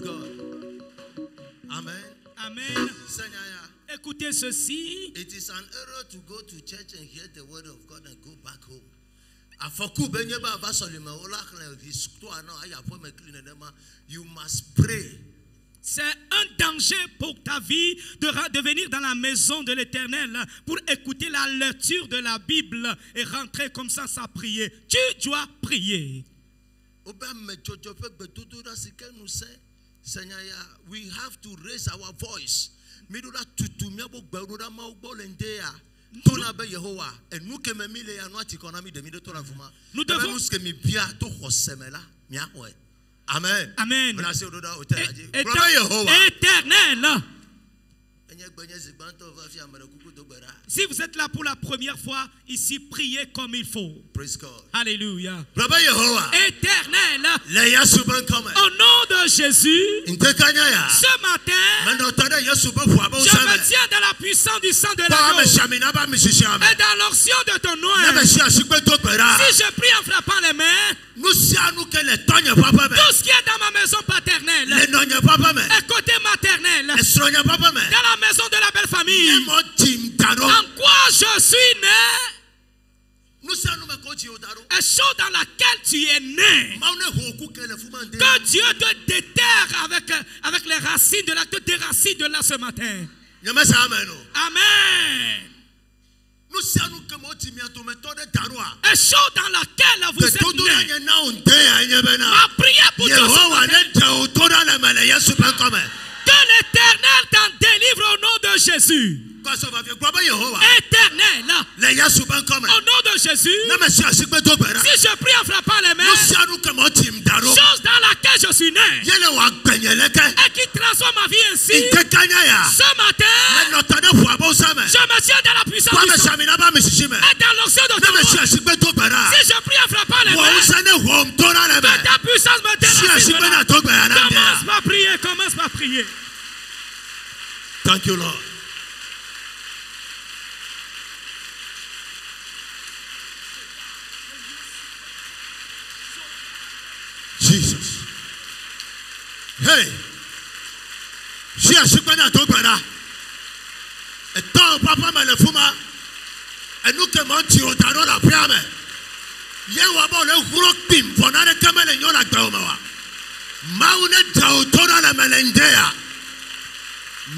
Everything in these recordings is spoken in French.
God. Amen. Amen. Écoutez ceci. It is an error to go to church and hear the word of God and go back home. You must pray. C'est un danger pour ta vie de venir dans la maison de l'Éternel pour écouter la lecture de la Bible et rentrer comme ça sans prier. Tu dois prier. We have to raise our voice. Nous devons Amen. Amen. Éternel. Si vous êtes là pour la première fois, ici, priez comme il faut. Praise God. Alléluia. Éternel. Au nom de Jésus, ce matin, je me tiens dans la puissance du sang de l'agneau et dans l'onction de ton nom. Si je prie en frappant les mains, tout ce qui est dans ma maison paternelle et côté maternel, dans la maison de la belle famille, en quoi je suis né, et chose dans laquelle tu es né, que Dieu te déterre avec les racines de là, te déracine de là ce matin. Amen. Et chose dans laquelle vous êtes né. Ma prière pour toi ce matin, que l'Éternel t'en délivre au nom de Jésus. Éternel, au nom de Jésus, si je prie en frappant les mains, chose dans laquelle je suis né et qui transforme ma vie ainsi, ce matin, je me tiens dans la puissance du sang et dans l'onction de ton nom. Si je prie en frappant les mains, que ta puissance me délivre. Commence par prier. Thank you, Lord. Jesus. Hey. Si a shikwana togbara. Et tant papa me le fuma. Et nous que monti au taro la priame. Yewa bo le groktim fonare kamele nyola gbaomawa. Maune tautona la melendea.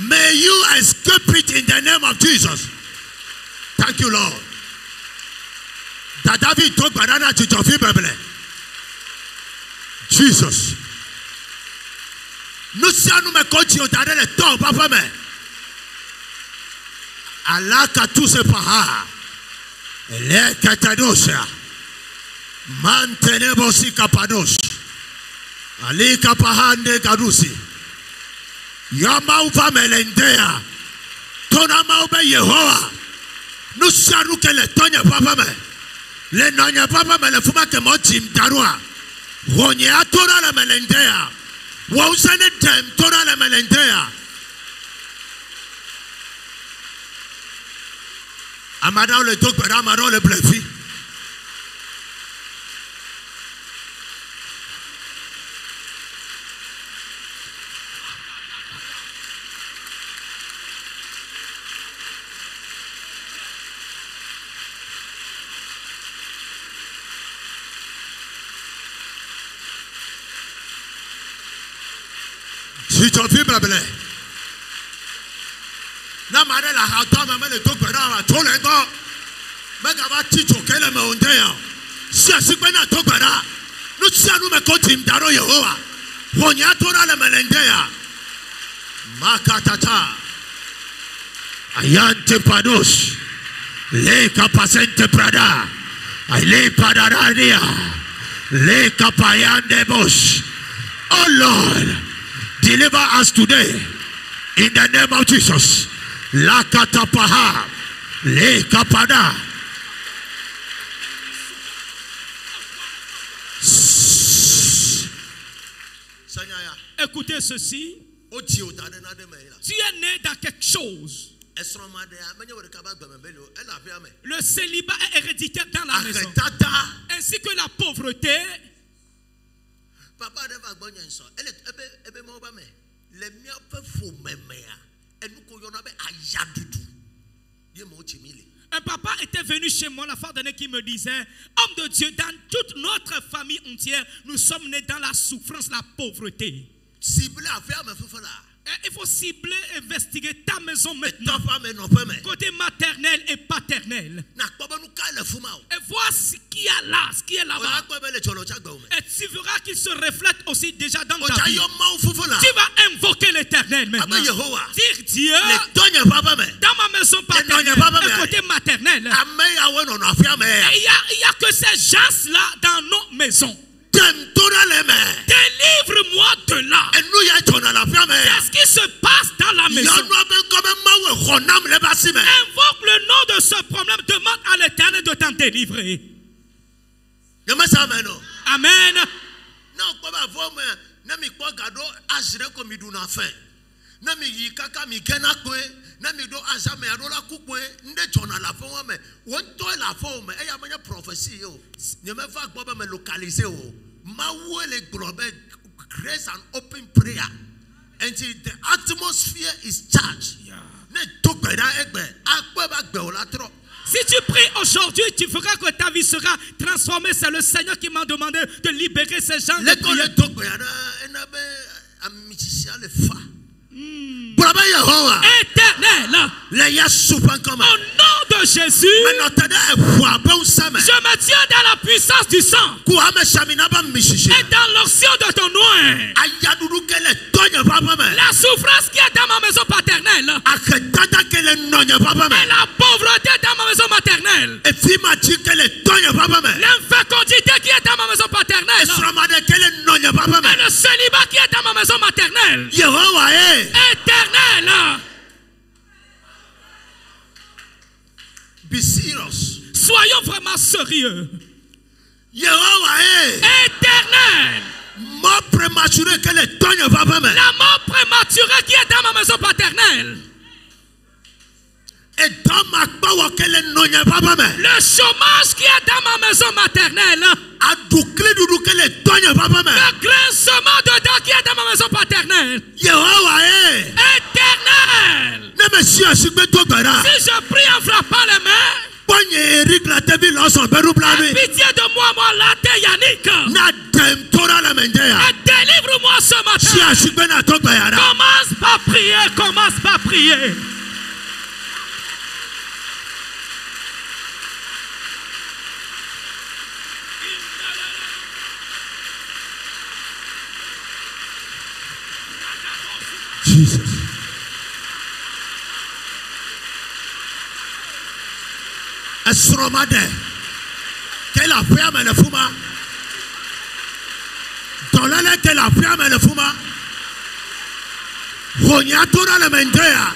May you escape it in the name of Jesus. Thank you, Lord. That David took banana to Jofi Bible. Jesus. Nous sommes me coaching au dernier le temps, papa me. Alaka tout se paha. Le katadosia. Mantenebosi kapados. Ali kapahande garusi. Yamauva melendea. Tona maube Yehowa. Nous savons que les tonnes papa me. Les nonya papa me le fuma que mon tim darua. Ronye atora la melendea. Wausane dem tora la melendea. Amada le tokbera amada le blefi. Si tu fais blabla, na mare la hata mama le tokbera wa tolengo, megaba ticho kele me ondeya. Si asikwe na tokbera, nous sianu me kotim daro Yehowa. Wonya tora le melendeya. Makatata. Ayante pados. Le kapasente prada. Ale padaradia. Le kapayande bosh. Oh Lord. Deliver us today in the name of Jesus. La katapaha, le kapada. Écoutez ceci. Tu es né dans quelque chose. Le célibat est héréditaire dans la maison. Ainsi que la pauvreté. Un papa était venu chez moi la fois dernière qui me disait, homme de Dieu, dans toute notre famille entière, nous sommes nés dans la souffrance, la pauvreté. Il faut cibler, investiguer ta maison maintenant. Côté maternel et paternel. Et voir ce qu'il y a là, ce qui est là-bas. Et tu verras qu'il se reflète aussi déjà dans ta vie. Tu vas invoquer l'Éternel maintenant. Dire Dieu, dans ma maison paternelle et côté maternel. Il n'y a que ces gens-là dans nos maisons. Délivre-moi de là. Qu'est-ce qui se passe dans la maison? Invoque le nom de ce problème. Demande à l'Éternel de t'en délivrer. Amen. Grace and open prayer until the atmosphere is charged. Si tu pries aujourd'hui, tu feras que ta vie sera transformée. C'est le Seigneur qui m'a demandé de libérer ces gens de prière. Éternel, au nom de Jésus, je me tiens dans la puissance du sang et dans l'onction de ton nom. La souffrance qui est dans ma maison paternelle et la pauvreté dans ma maison maternelle, l'infécondité qui est dans ma maison paternelle et le célibat qui est dans ma maison maternelle. Éternel, be serious. Soyons vraiment sérieux. Éternel, mort prématurée que les tonnes va pas. La mort prématurée qui est dans ma maison paternelle. Et dans ma power que les nonya va pas. Le chômage qui est dans ma maison maternelle. Le grincement de dents qui est dans ma maison paternelle. Éternel, si je prie en frappant les mains, pitié de moi, moi, laté Yannick. Et délivre-moi ce matin. Commence par prier, commence par prier. Jesus. Esromade. Quelle affaire me le fuma. Dans la quelle affaire me le fuma. Rognatora le mendea.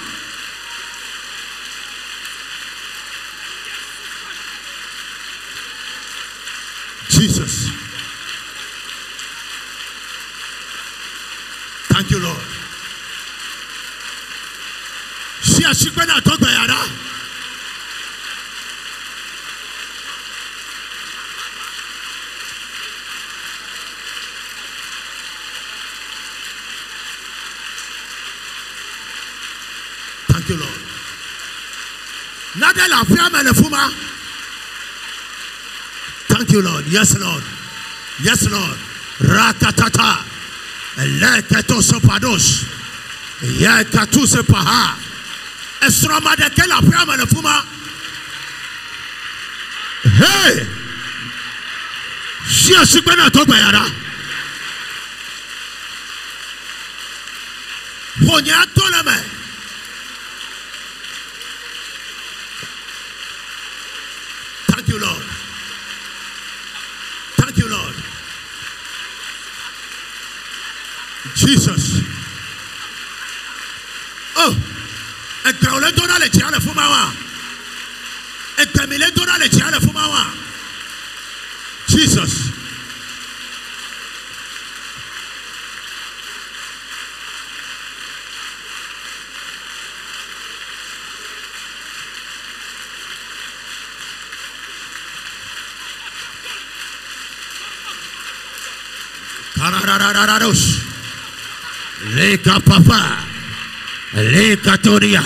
Jesus. Thank you, Lord. Si a chikwana to bayara. Thank you, Lord. Nada la flamme le fuma. Thank you, Lord. Yes, Lord. Yes, Lord. Ratatata. Lekato sopados. Yakatu sepaha. Esroma de quelle flamme le fuma. Hey. Si a chikwana to bayara. Honya to la main. Thank you, Lord. Thank you, Lord. Jesus. Oh, et quand on donne les tiens, le fumawa. Et quand on donne les tiens, le fumawa. Jesus. Leka papa. Leka toria.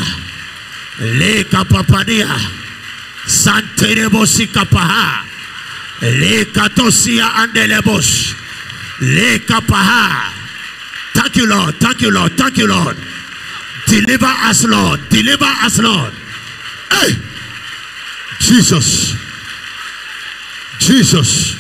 Leka papadia. Santerebosi kapaha. Leka tosia andelebos. Leka paha. Thank you, Lord. Thank you, Lord. Thank you, Lord. Deliver us, Lord. Deliver us, Lord. Hey! Jesus. Jesus.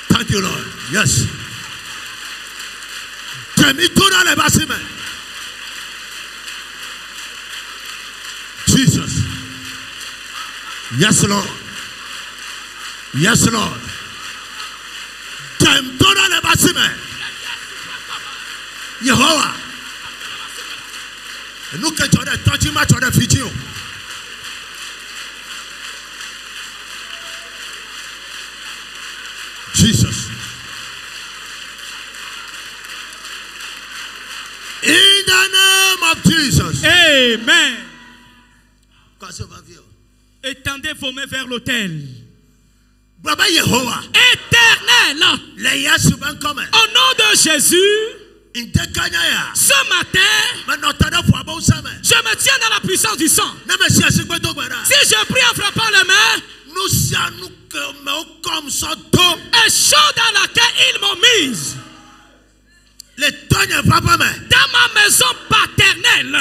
Thank you, Lord. Yes. Jesus. Yes, Lord. Yes, Lord. Yehovah. Nous que tu as touché ma tu as fiji. Jesus. In the name of Jesus. Amen. Étendez vos mains vers l'autel. Éternel. Au nom de Jésus. Ce matin, je me tiens dans la puissance du sang. Si je prie en frappant les mains, un champ dans laquelle ils m'ont mise. Dans ma maison paternelle,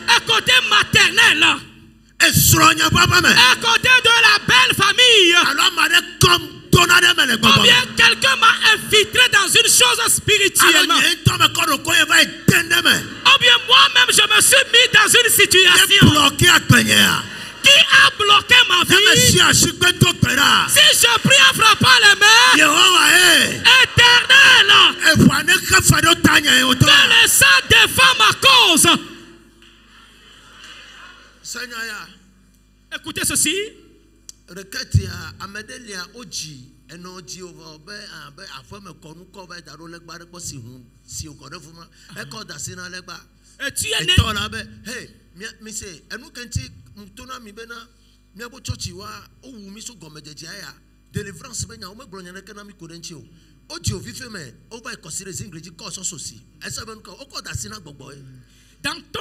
à côté maternelle, à côté de la belle famille. Ou bien quelqu'un m'a infiltré dans une chose spirituellement. Ou bien moi-même je me suis mis dans une situation qui a bloqué ma vie. Si je prie en frappant les mains, éternel, que le sang défend ma cause. Écoutez ceci. Et tu es né. Dans ton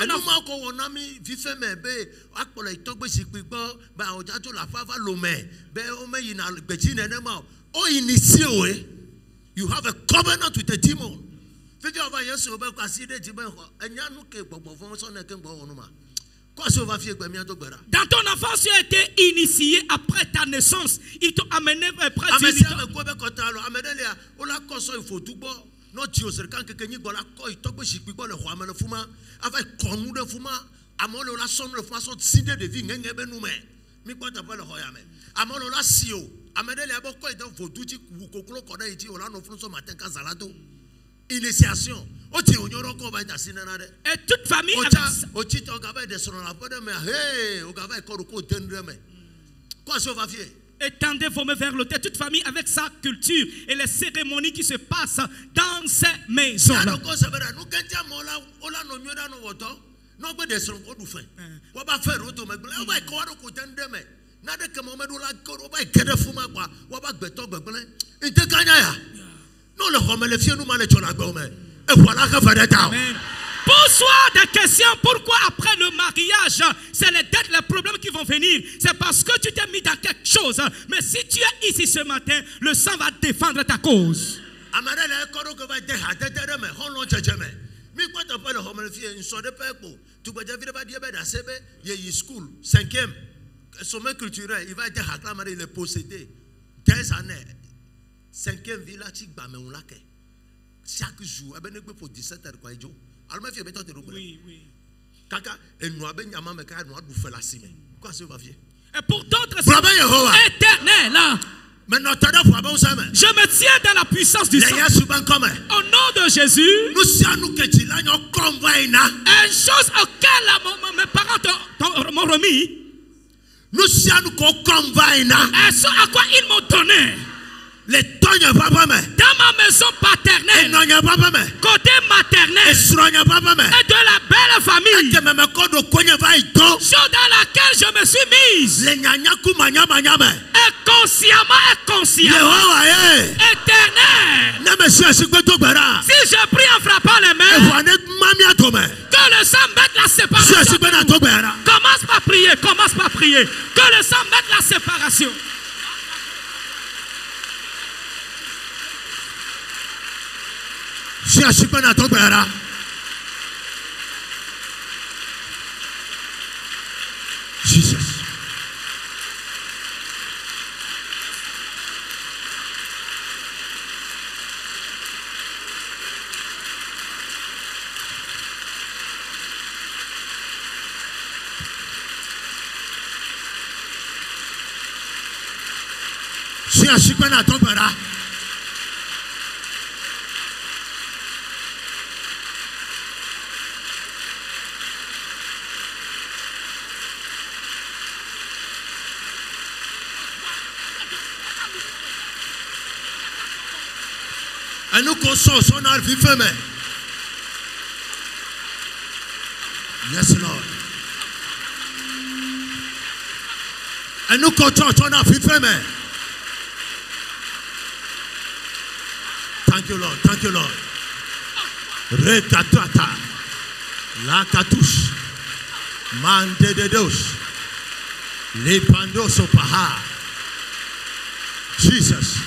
you have a covenant with a demon. Dans ton enfance, tu as été initié après ta naissance. Ils t'ont amené près de initiation. Et toute famille étendez vos mains vers l'autel. Toute famille avec sa culture et les cérémonies qui se passent dans ces maisons-là. Pose-toi des questions. Pourquoi après le mariage, c'est les dettes, les problèmes qui vont venir? C'est parce que tu t'es mis dans quelque chose. Mais si tu es ici ce matin, le sang va défendre ta cause. Cinquième, sommet culturel, il va être acclamé, il est possédé. 15 années. Cinquième village, chaque jour, pour 17 heures. Oui, oui. Et pour d'autres, c'est éternel. Je me tiens dans la puissance du sang. Au nom de Jésus, une chose auquel mes parents m'ont remis, et ce à quoi ils m'ont donné, Dans ma maison paternelle, côté maternel, et de la belle famille, chose dans laquelle je me suis mise, inconsciemment, éternel. Si je prie en frappant les mains, que le sang mette la séparation. Commence par prier, commence par prier. Que le sang mette la séparation. Jesus. Et nous consommons son art vivant. Yes, Lord. Et nous consommons son art vivant. Thank you, Lord. Thank you, Lord. Rekatata. La katouche. Mande de dos. Les pandos au paha. Jesus.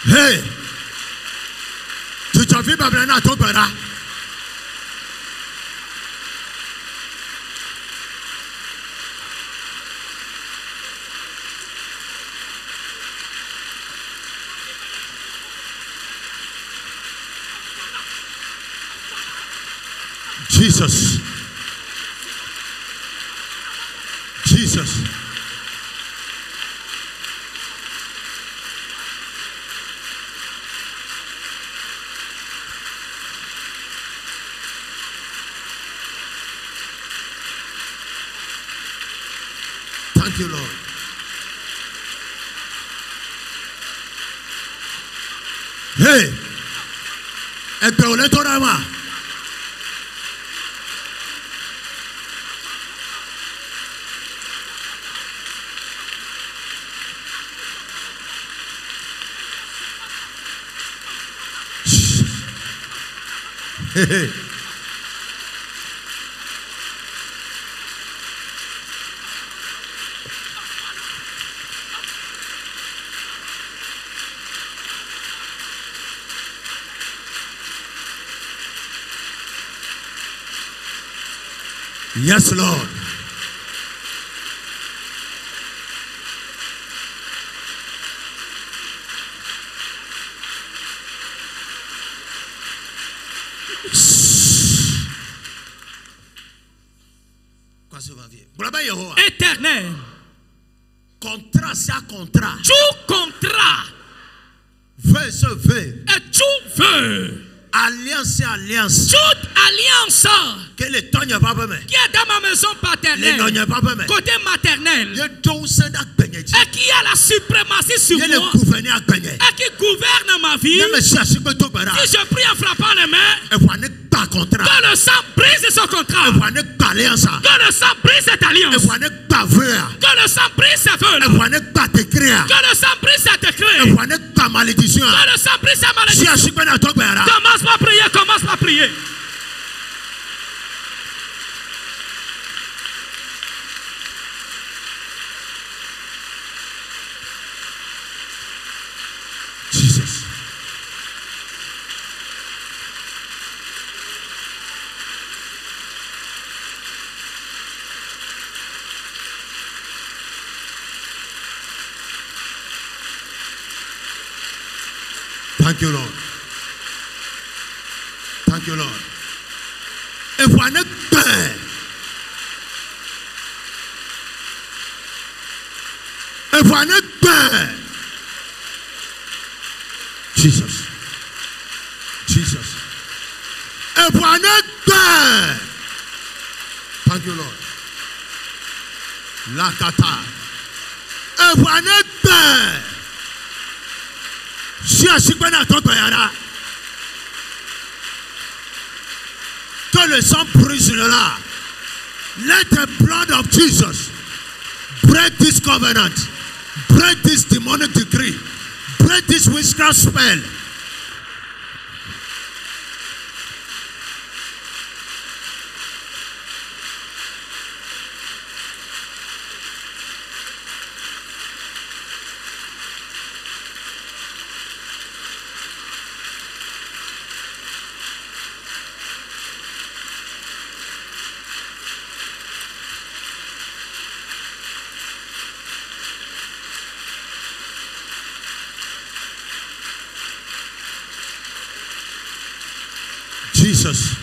Hey, tu t'en fais pas bien à ton père. Jesus. Jesus. Thank you, Lord. Hey, hey. Yes, Lord. Éternel. Contrat, c'est un contrat. Tout contrat. Vœu, ce vœu. Et tout vœu. Alliance, alliance. Toute alliance qui est dans ma maison paternelle, côté maternel, et qui a la suprématie sur moi, et qui gouverne ma vie. Si je prie en frappant les mains, que le sang brise ce contrat, que le sang brise cette alliance, que le sang brise ce vœu, que le sang brise ce décret, que le sang brise sa malédiction. Commence par prier, commence par prier. Jesus. Thank you, Lord. Thank you, Lord. Et voilà, Jesus. Jesus. Thank you, Lord. Lakata. Que le sang brise là. Let the blood of Jesus break this covenant, break this demonic decree, break this witchcraft spell. Jesus.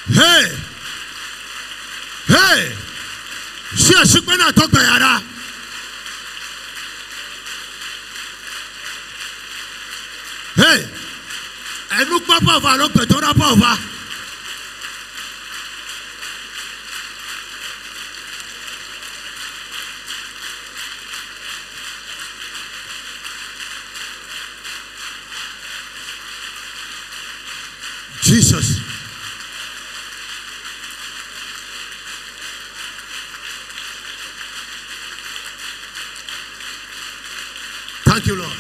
Hey! Hey! Si a shikwana toka yara. Hey! Elle nous croit pas va, l'autre peut pas va. Jesus. Thank you, Lord.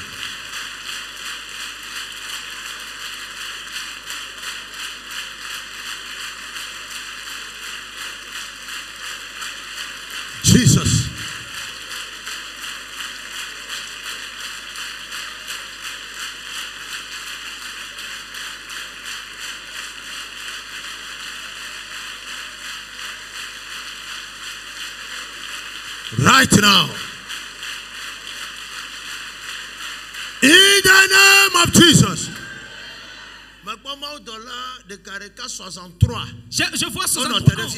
Jesus. Right now. In the name of Jesus. Je vois 63.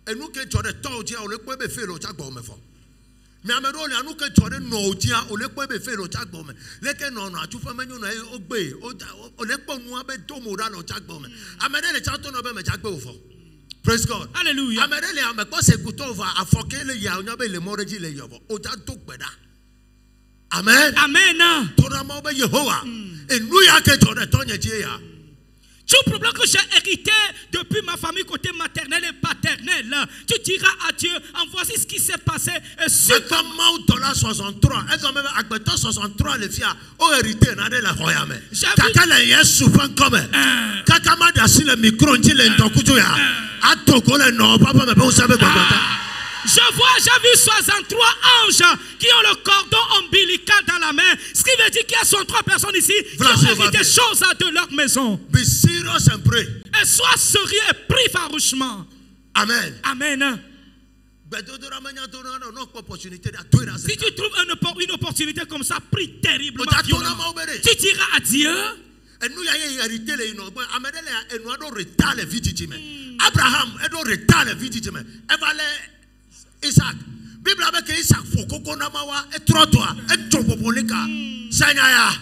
Et nous que tu as des temps, on le peut faire le tchak bon me fort. Mais à me donner, nous que tu as des non, on le peut faire le tchak bon me. Les que non, tu fais maintenant on obéit, on le peut nous avoir tout moral le tchak bon me. À me donner les chantons on va me tchak bon fort. Praise God. Alléluia. À me donner, à me quoi c'est couteau va affoquer les ya, on a les morts dit les yobo. On t'a tout beda. Amen. Amen. Ton amour ben Yehovah. Et nous y a que tu as des temps ya. Tout problème que j'ai hérité depuis ma famille côté maternelle et paternelle, tu diras à Dieu, en voici ce qui s'est passé. Et ce comment tu as 63, et quand même avec 63 les filles ont hérité n'a de la royaume. Kaka la yes souvent comme kaka ma dasi le micro dit le ndokujo ya. A Togo le non papa me pas savoir quoi. J'ai vu 63 anges qui ont le cordon ombilical dans la main. Ce qui veut dire qu'il y a 63 personnes ici qui ont hérité des choses de leur maison. Be serious and pray. Et sois sérieux et prie farouchement. Amen. Amen. Si tu trouves une opportunité comme ça, prie terriblement. Tu diras à Dieu. Abraham, Isaac, Bible avec Isaac fokoko na mawa etrotoa etopopolika sanyaya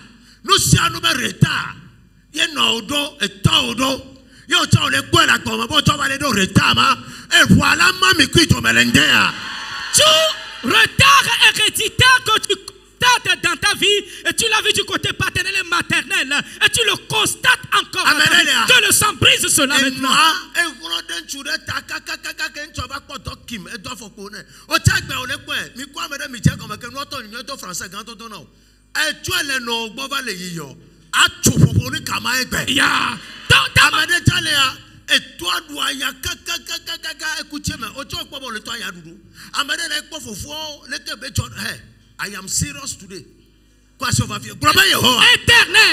no sia no be retard ye no do etodo ye o cha le kwela ko bo cho ba le do retard ma e voilà mami kwito melendea tu retard héréditaire que tu constates dans ta vie et tu l'as vu du côté paternel et maternel et tu le constates encore que le sang brise cela maintenant. ne o tagbe o le po e mi kwa mede mi je ko me ke no to ni to français gan to no e tu ele no gbo ba le yiyo a tu fofo ni kama egbe ya amade jale ya e to adu aya kaka ekuche me o to po bo le to aya dudu amade le po fofo le ke be jo I am serious today. Éternel,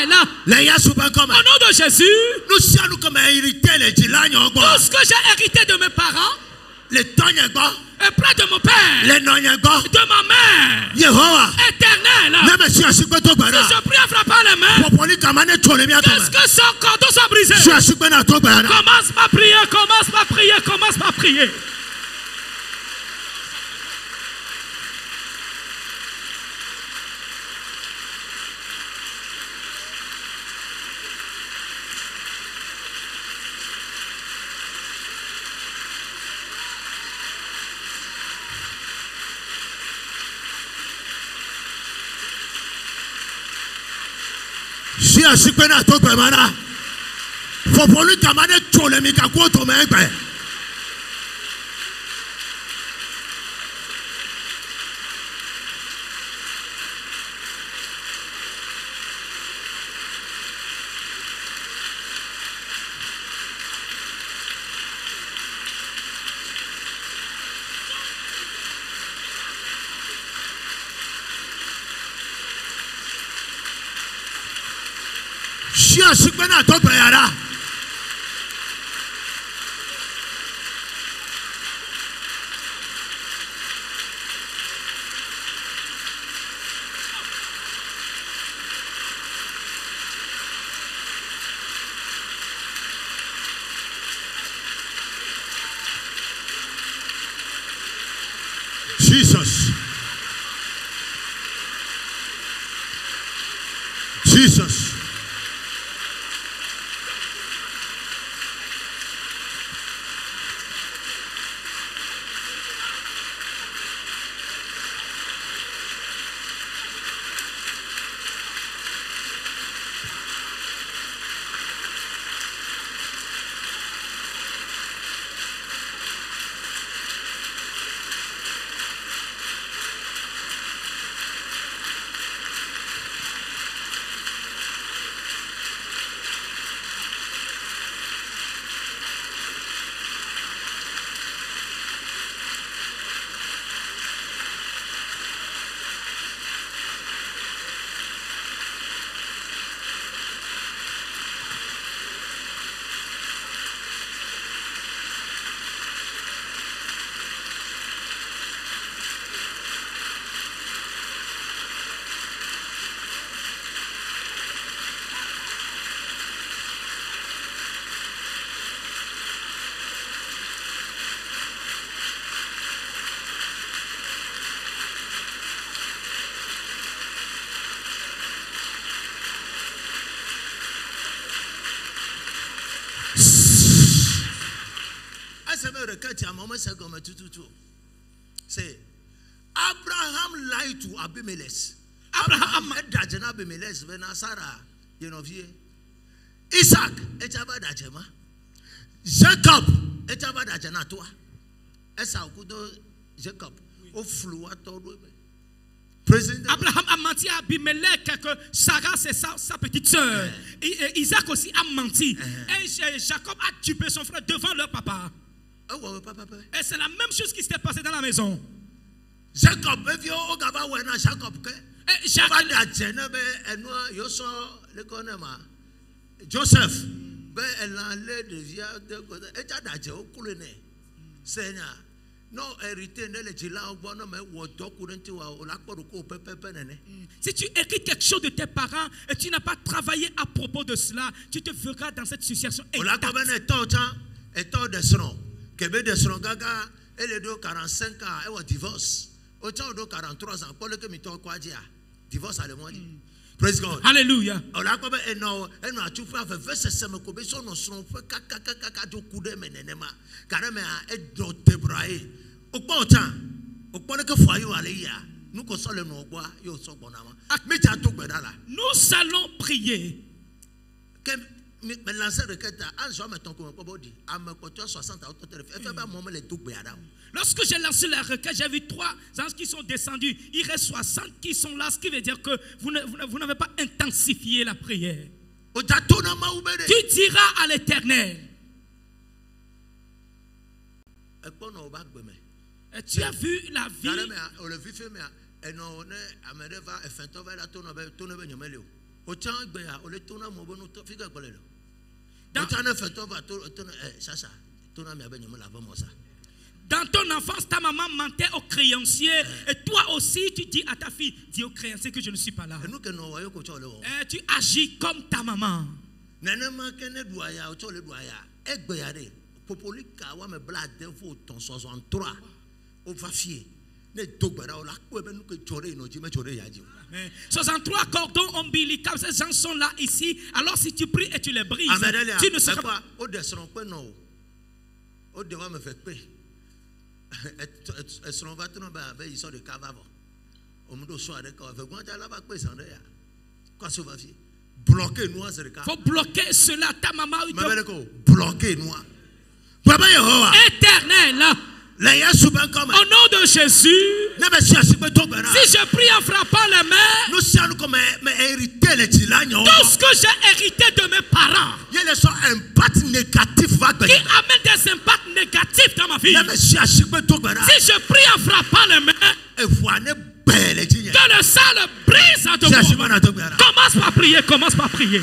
au nom de Jésus, tout ce que j'ai hérité de mes parents, et près de mon père, de ma mère, éternel, si je prie en frappant les mains, qu'est-ce que son cordon soit brisé? Commence ma prière, commence ma prière, commence ma prière. Si a sikpena to gbe mana for poli kamane chole mi ka ko to me gbe si a sikpena to gbe yara Jesus. Jesus. Say, Abraham lied to Abimelech. Abraham daje na Abimelech be na Sarah, you know vie. Isaac echaba daje ma. Jacob echaba daje na toa. Esau kudo Jacob o flua todo. Abraham a menti à Abimelech que Sarah c'est sa petite sœur. Isaac aussi a menti. Et Jacob a tué son frère devant leur papa. Et c'est la même chose qui s'était passée dans la maison. Jacob, Joseph, si tu hérites quelque chose de tes parents et tu n'as pas travaillé à propos de cela, tu te verras dans cette situation exacte. Québec de Srongaga, elle est de 45 ans, elle a divorce. Au temps de 43 ans, pour le que m'y quoi dire, divorce à le mois. Praise God. Alléluia. On a comme elle n'a tout fait avec verset 5, mais son nom son fait caca du coup de menenema, car elle est d'otebraé. Au temps, au point que foyer allait nous consolons le nom bois, yo so bonama. Mais tu as tout bedala. Nous allons prier. Mais lancer requête, un jour, mettons comme un body, à me coûter 60 à lorsque j'ai lancé la requête, j'ai vu 3 anges qui sont descendus. Il reste 60 qui sont là, ce qui veut dire que vous n'avez pas intensifié la prière. Tu diras à l'Éternel. Et tu as vu la vie. Dans ton enfance, ta maman mentait au créancier. Et toi aussi, tu dis à ta fille, dis au créancier que je ne suis pas là. Et tu agis comme ta maman. Mais 63 cordons ombilicaux, ces gens sont là ici. Alors si tu pries et tu les brises, tu ne seras pas. Faut bloquer cela. Ta maman bloquer nous. Éternel, au nom de Jésus, si je prie en frappant les mains, tout ce que j'ai hérité de mes parents, qui amène des impacts négatifs dans ma vie, si je prie en frappant les mains, que le sang le brise à deux moments. Commence par prier, commence par prier.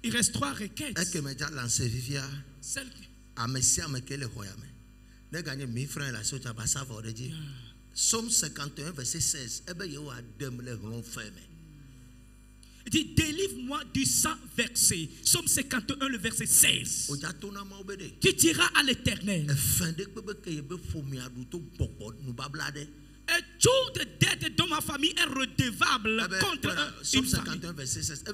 Il reste 3 requêtes. Celle qui... Somme 51, verset 16. Il dit, délivre-moi du sang versé. Somme 51, le verset 16. Tu diras à l'Éternel, et toute dette dont ma famille est redevable contre une famille. 51, verset 16.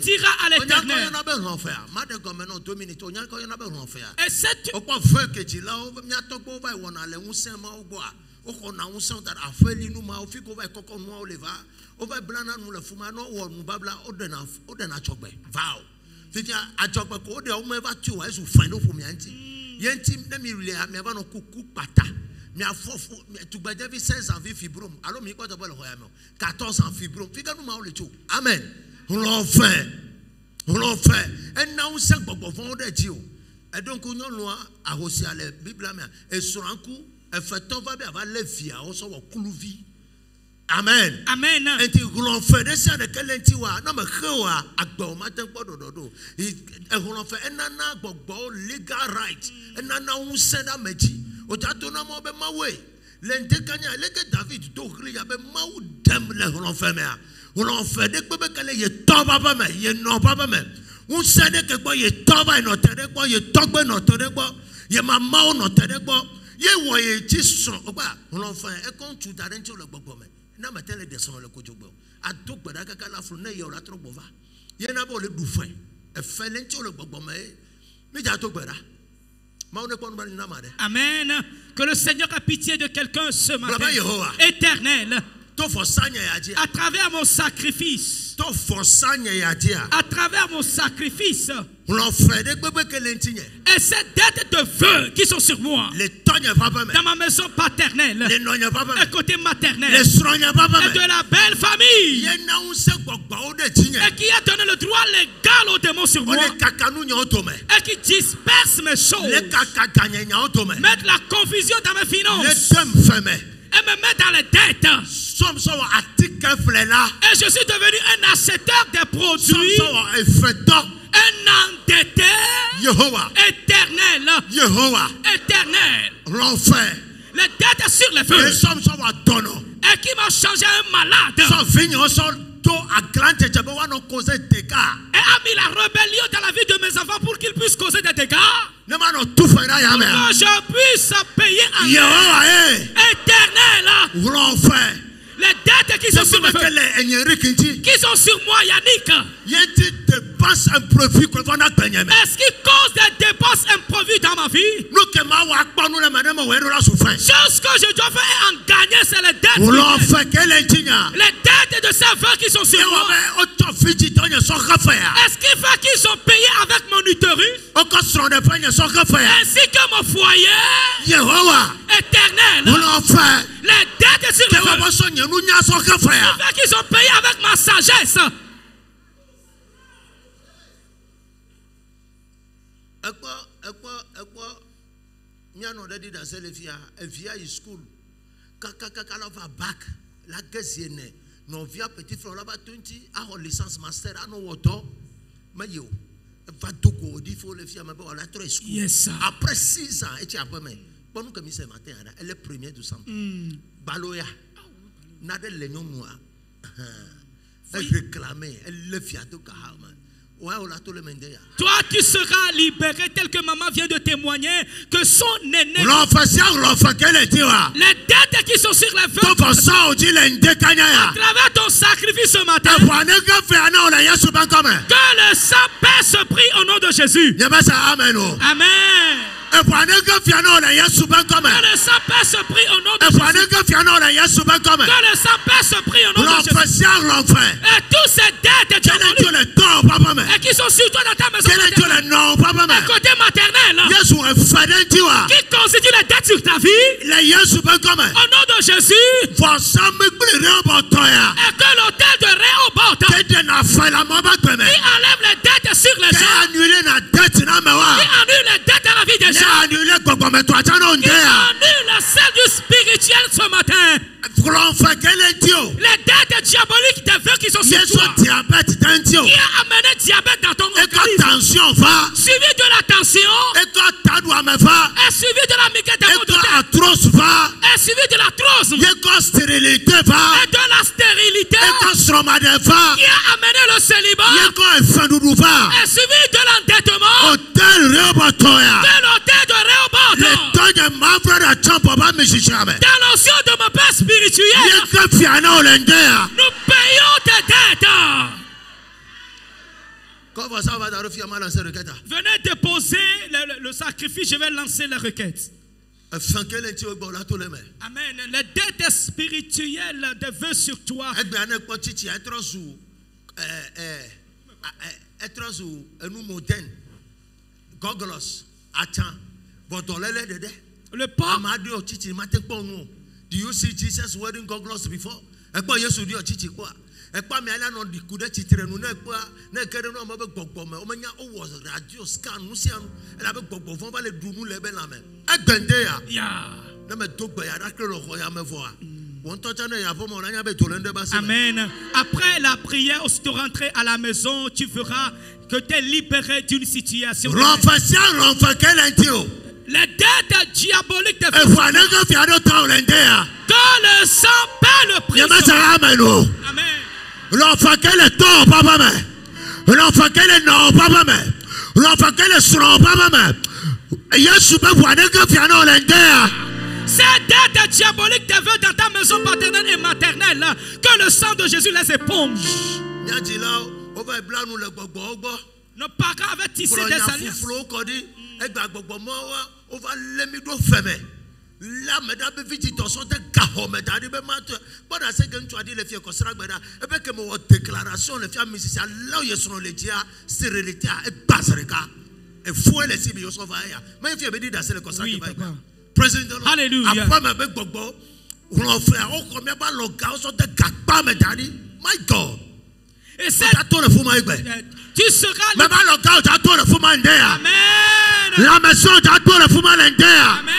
Tira à l'Éternel. Et cette Amen. On l'a fait. On l'a fait. Et nous sommes de Dieu. Et donc, nous avons arrosé à la Bible. Et sur un coup, et fait ton va bien avoir les filles. On s'en va couler. Amen. Amen. Et tu l'as fait. De ça, de quel entiwa. Non, mais quoi? Akbo, matin pas dodo. Et on l'a fait. Et nana, bobo, legal right. Et nana, on s'est d'amédi. Ojatona mo be mawe lente kanya leke David to khli ya be mawu dem le l'enfer me on l'enfer de be kale ye toba ba me ye no ba me un se de ke gbo ye toba no tere gbo ye togbe no tere gbo ye ma mawu no tere gbo ye wo ye ti so ogba on l'enfer e kon tu da renti le gbogbo me na me tele de so le kojogbo adogbe da kaka la fru na ye ora tro gbova ye na bo le du fe e fe lenti le gbogbo me mi ja to gbera. Amen. Que le Seigneur a pitié de quelqu'un ce matin. Éternel. À travers mon sacrifice. À travers mon sacrifice. Et ces dettes de feu qui sont sur moi. Dans ma maison paternelle. Et côté maternel. Et de la belle famille. Et qui a donné le droit légal aux démons sur moi. Et qui disperse mes choses. Mettre la confusion dans mes finances. Et me mettre dans les dettes. Et je suis devenu un acheteur des produits. Un endetté. Éternel. Éternel. L'enfer. Les dettes sur les feux. Et qui m'a changé un malade. Et a mis la rébellion dans la vie de mes enfants pour qu'ils puissent causer des dégâts. Pour que je puisse payer un éternel. Les dettes qui sont sur mes feux. Qui sont sur moi, Yannick. Est-ce qu'il cause des dépenses improvisées dans ma vie? Chose que je dois faire et en gagner, c'est les dettes. Les dettes de ces vœux qui sont sur moi. Est-ce qu'il fait qu'ils sont payés avec mon utérus? Ainsi que mon foyer. Éternel. Les dettes sur les feux. Il fait qu'ils sont payés avec ma sagesse. School. Back. La non via petit frère là-bas 20 à licence master à nos auto. Mais yo va tout il faut les filles mais la trop school. Yes, après 6 ans et tu après mais bon nous comme ce matin elle est premier de sang. Baloya. Nade l'union noir. Elle réclamait elle le fiato kahama. Toi tu seras libéré tel que maman vient de témoigner que son aîné. Les dettes qui sont sur les feux. À travers ton sacrifice ce matin. Que le sang paie ce prix au nom de Jésus. Amen. Que le sang paie ce prix au nom de Jésus. Que le sang paie ce prix au nom de Jésus. Et tous ces dettes et qui sont sur toi dans ta maison. À côté maternel. Qui constitue les dettes sur ta vie. Au nom de Jésus. Et que l'autel de Rehoboth qui enlève les dettes sur les gens. les dettes à la vie des gens. Il annule celle du spirituel ce matin. Les dettes diaboliques des vœux qui sont sur toi. Qui a amené diabète dans ton organisme. Suivi de la tension. Et suivi de la migraine. Et suivi de l'arthrose. Et de la stérilité. Qui a amené le célibat. Et suivi de l'endettement. De l'hôtel de Rehoboth. Dans l'onction de mon père spirituel. Nous payons tes dettes. Venez déposer le sacrifice, je vais lancer la requête. Amen. Les dettes spirituelles de vœux sur toi. Le pape. Do you see Jesus wearing goggles before? Amen. Après la prière, si tu rentres à la maison, tu verras que tu es libéré d'une situation. Les dettes diaboliques de quand le sang paie le prix. Amen. Ces dettes diaboliques te veulent dans ta maison paternelle et maternelle, que le sang de Jésus les éponge. Nos parents avaient tissé des alliances. La madame visite son de Gahome, pendant ce que tu as dit les filles Kosragbeda, et bien que mon déclaration, les filles musiciens, là où ils sont les dia, stérilité et basreka, et fouet les cibles au sauvaya. Mais il y a dit dans le Kosragbeda. Président, Alléluia. Après ma belle bobo, on a fait un combien de le gars sont de Gakpa, mais daddy, my God. Et c'est tu seras le gars, j'attends le fumant d'air. Amen. La maison, j'attends le fumant d'air. Amen.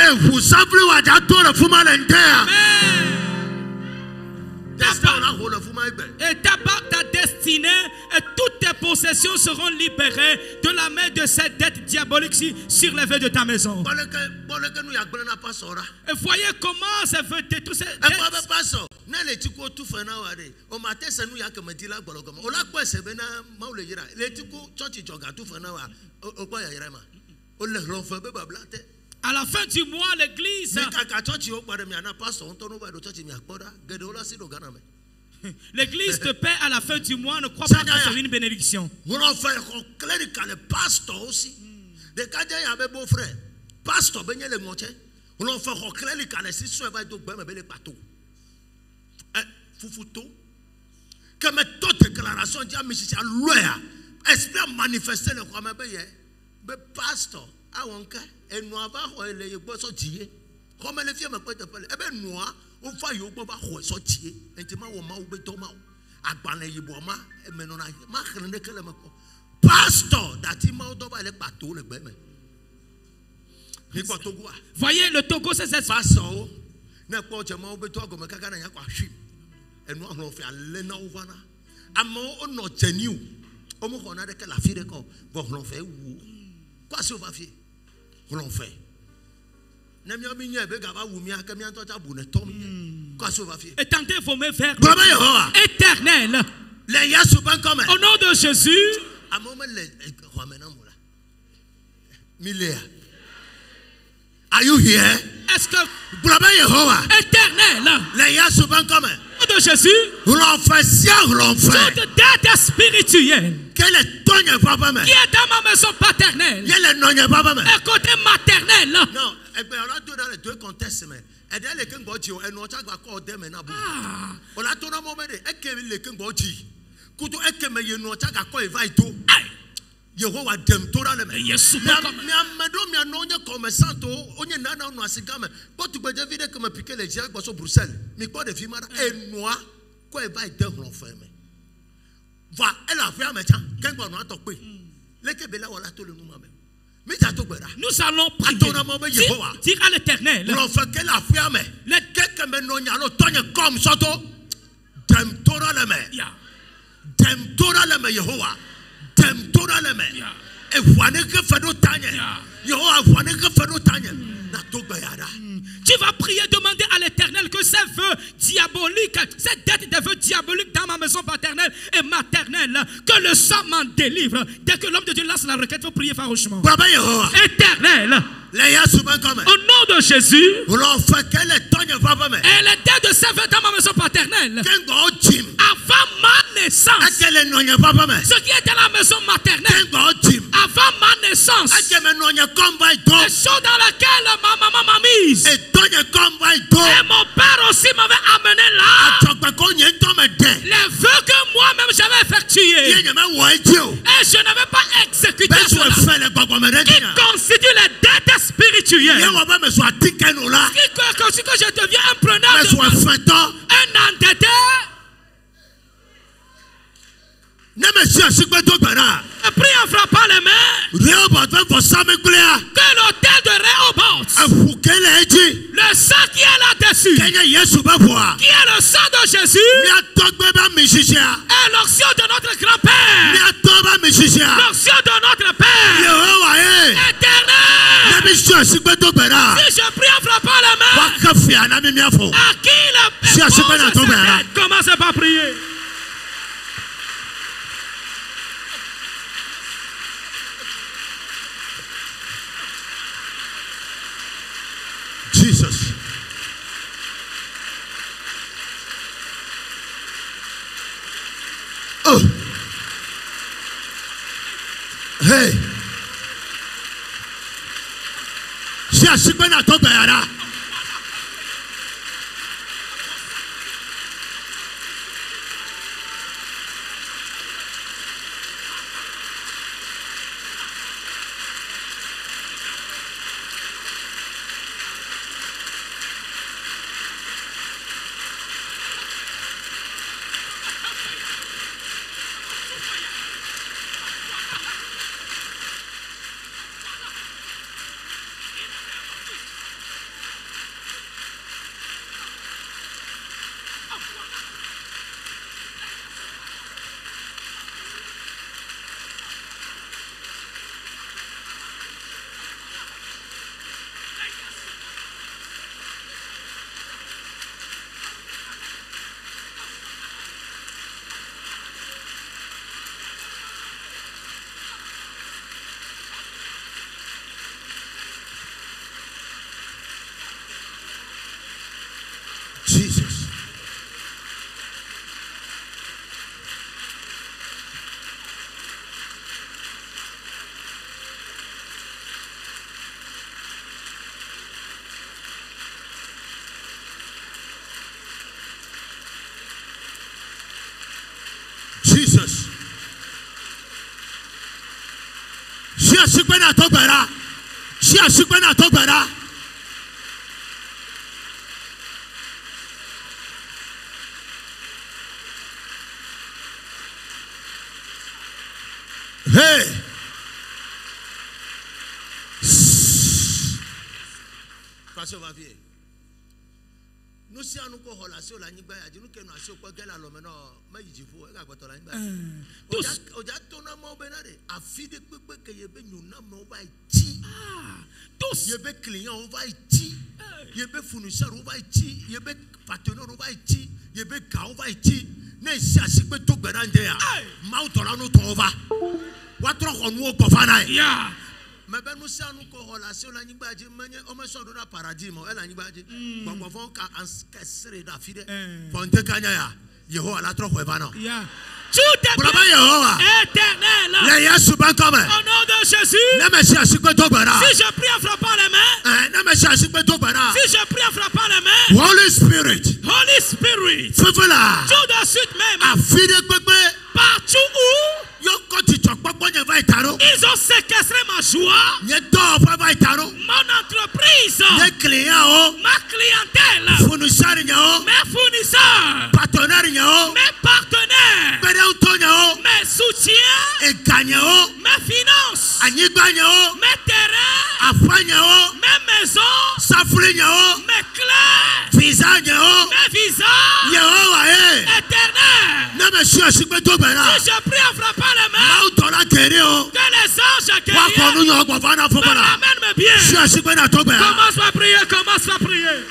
Et vous savez où j'attends le fumant d'air. Et tabac ta destinée et toutes tes possessions seront libérées de la main de cette dette diabolique sur les vœux de ta maison. Et voyez comment ça veut détruire cette dette. À la fin du mois, l'église te paie à la fin du mois. Ne crois pas que c'est une bénédiction. Pasteur, et nous avons les boissons tiers. Comme les filles me prêtent pas. Eh bien, nous, on fait yo boba ho tiers. Intima o ma ube toma. Agbane yiboma e menona ma khne kele me ko. Pasteur, dati ma odoba le bateau le beme. Ni ko Togo. Voyez le Togo c'est cette pasteur. Na ko jama ube to agoma kaka na yakwa hwim. Enu on fait aller na ovana. Amo ono teniu. Omo ko na de ke la fi de ko. Bo on fait wu. Quoi ça va faire? On l'en fait. Et tendez vos mains vers éternel. Au nom de Jésus. Are you here? Est-ce que éternel? Au nom de Jésus. Toute dette spirituelle qui est dans ma maison paternelle et côté maternel. Non, et bien on a tout dans les deux contextes. Et dans les Kengboji, et nous avons encore des menaces. On a tout dans le moment de les Kengboji. Kuto ekeme ye no chaka ko evaito. Yehowa dem tora le me. Yesu me do me no nya commerçant onye na na no asika me. But gbe David que me piquer les gens go so Bruxelles. Mi ko de fi mara enua ko evaito hon fe me. Va elle a fait amecha. Kengbo no atokpe. Nous allons prier. Dire à l'Éternel. Tu vas prier, demander à l'Éternel que ces vœux diaboliques, ces dettes des vœux diaboliques dans ma maison paternelle et maternelle, que le sang m'en délivre. Dès que l'homme de Dieu lance la requête, il faut prier farouchement. Éternel, au nom de Jésus, et les dettes de ces vœux dans ma maison paternelle, avant ma naissance, ce qui est dans la maison maternelle, avant ma naissance, les choses dans lesquelles ma maman m'a mise, et mon père aussi m'avait amené là, les vœux que moi-même j'avais effectués, et je n'avais pas exécuté cela, qui constitue les dettes spirituelles, qui constitue que je deviens un preneur de mal, un endetté. Prie en frappant les mains. Que l'autel de Rehoboth, le sang qui est là-dessus, qui est le sang de Jésus, et l'onction de notre grand-père, l'onction de notre Père éternel. Si je prie en frappant les mains, à qui la commencez par prier. Jesus. Oh. Hey. Si a si na to bayara. Jesus. Jesus. Si a si na to gbara. Si a si na to gbara. Hey. Passez va vie. Nous si nous ko hola si ola nyigba ya jinu ke no aso kwa gela lo me no mayijifo e ga gboto la nyigba. Oja to na mo be na de afide pepe ke ye be nyuna mo ba ti. Tous ye be client o va ti. Ye be fournisseur o va ti, ye be partenaire o va ti, ye be ka o va ti. Ne si asikpe to gbera nje ya. Ma o tora no to over. Wa tro ko nu o ko fa na. Yeah. Me be nu si anu ko hola si ola nyigba ji menye o me so do na paradise mo e la nyigba ji. Gbogbo fon ka ankesere da fide. Fon te kanya ya. Yehowa la tro ko e va na. Yeah. Éternel, au nom de Jésus, si je prie en frappant les mains, si je prie en frappant les mains, Holy Spirit, tout de suite même, partout où ils ont séquestré ma joie, mon entreprise, ma clientèle, mes fournisseurs, mes partenaires, mes soutiens, mes finances, mes terrains, mes maisons, mes clés, mes visas, éternel. Si je prie en frappant les mains, que les anges accueillent m'amènent bien. Commence à prier, commence à prier.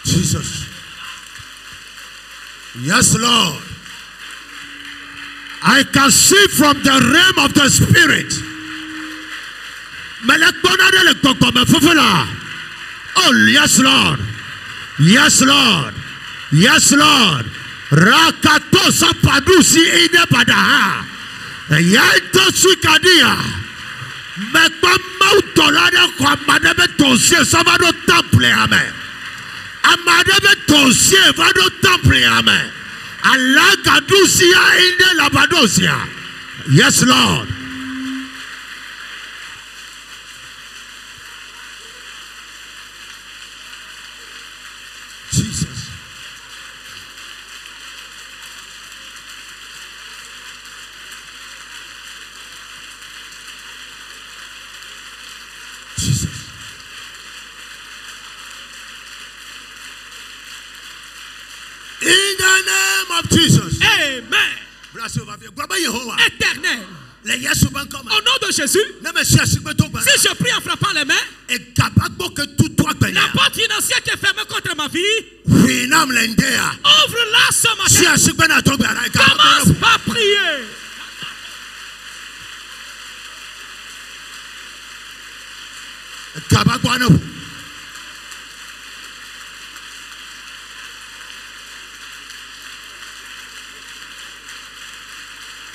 Jesus. Yes, Lord. I can see from the realm of the spirit. Oh, yes, Lord. Yes, Lord. Yes, Lord. Rakatosa padusi ide padaha. Yaito sikadia. Mekpa mautolada kwa madebe tonsie savado temple amen. Amadebe tonsie vado temple amen. Alaga dusia inde labadosia. Yes, Lord. Jesus. Jesus. In the name of Jesus. Amen. Éternel. Au nom de Jésus, si je prie en frappant les mains, la porte financière qui est fermée contre ma vie, ouvre-la ce matin. Commence par prier.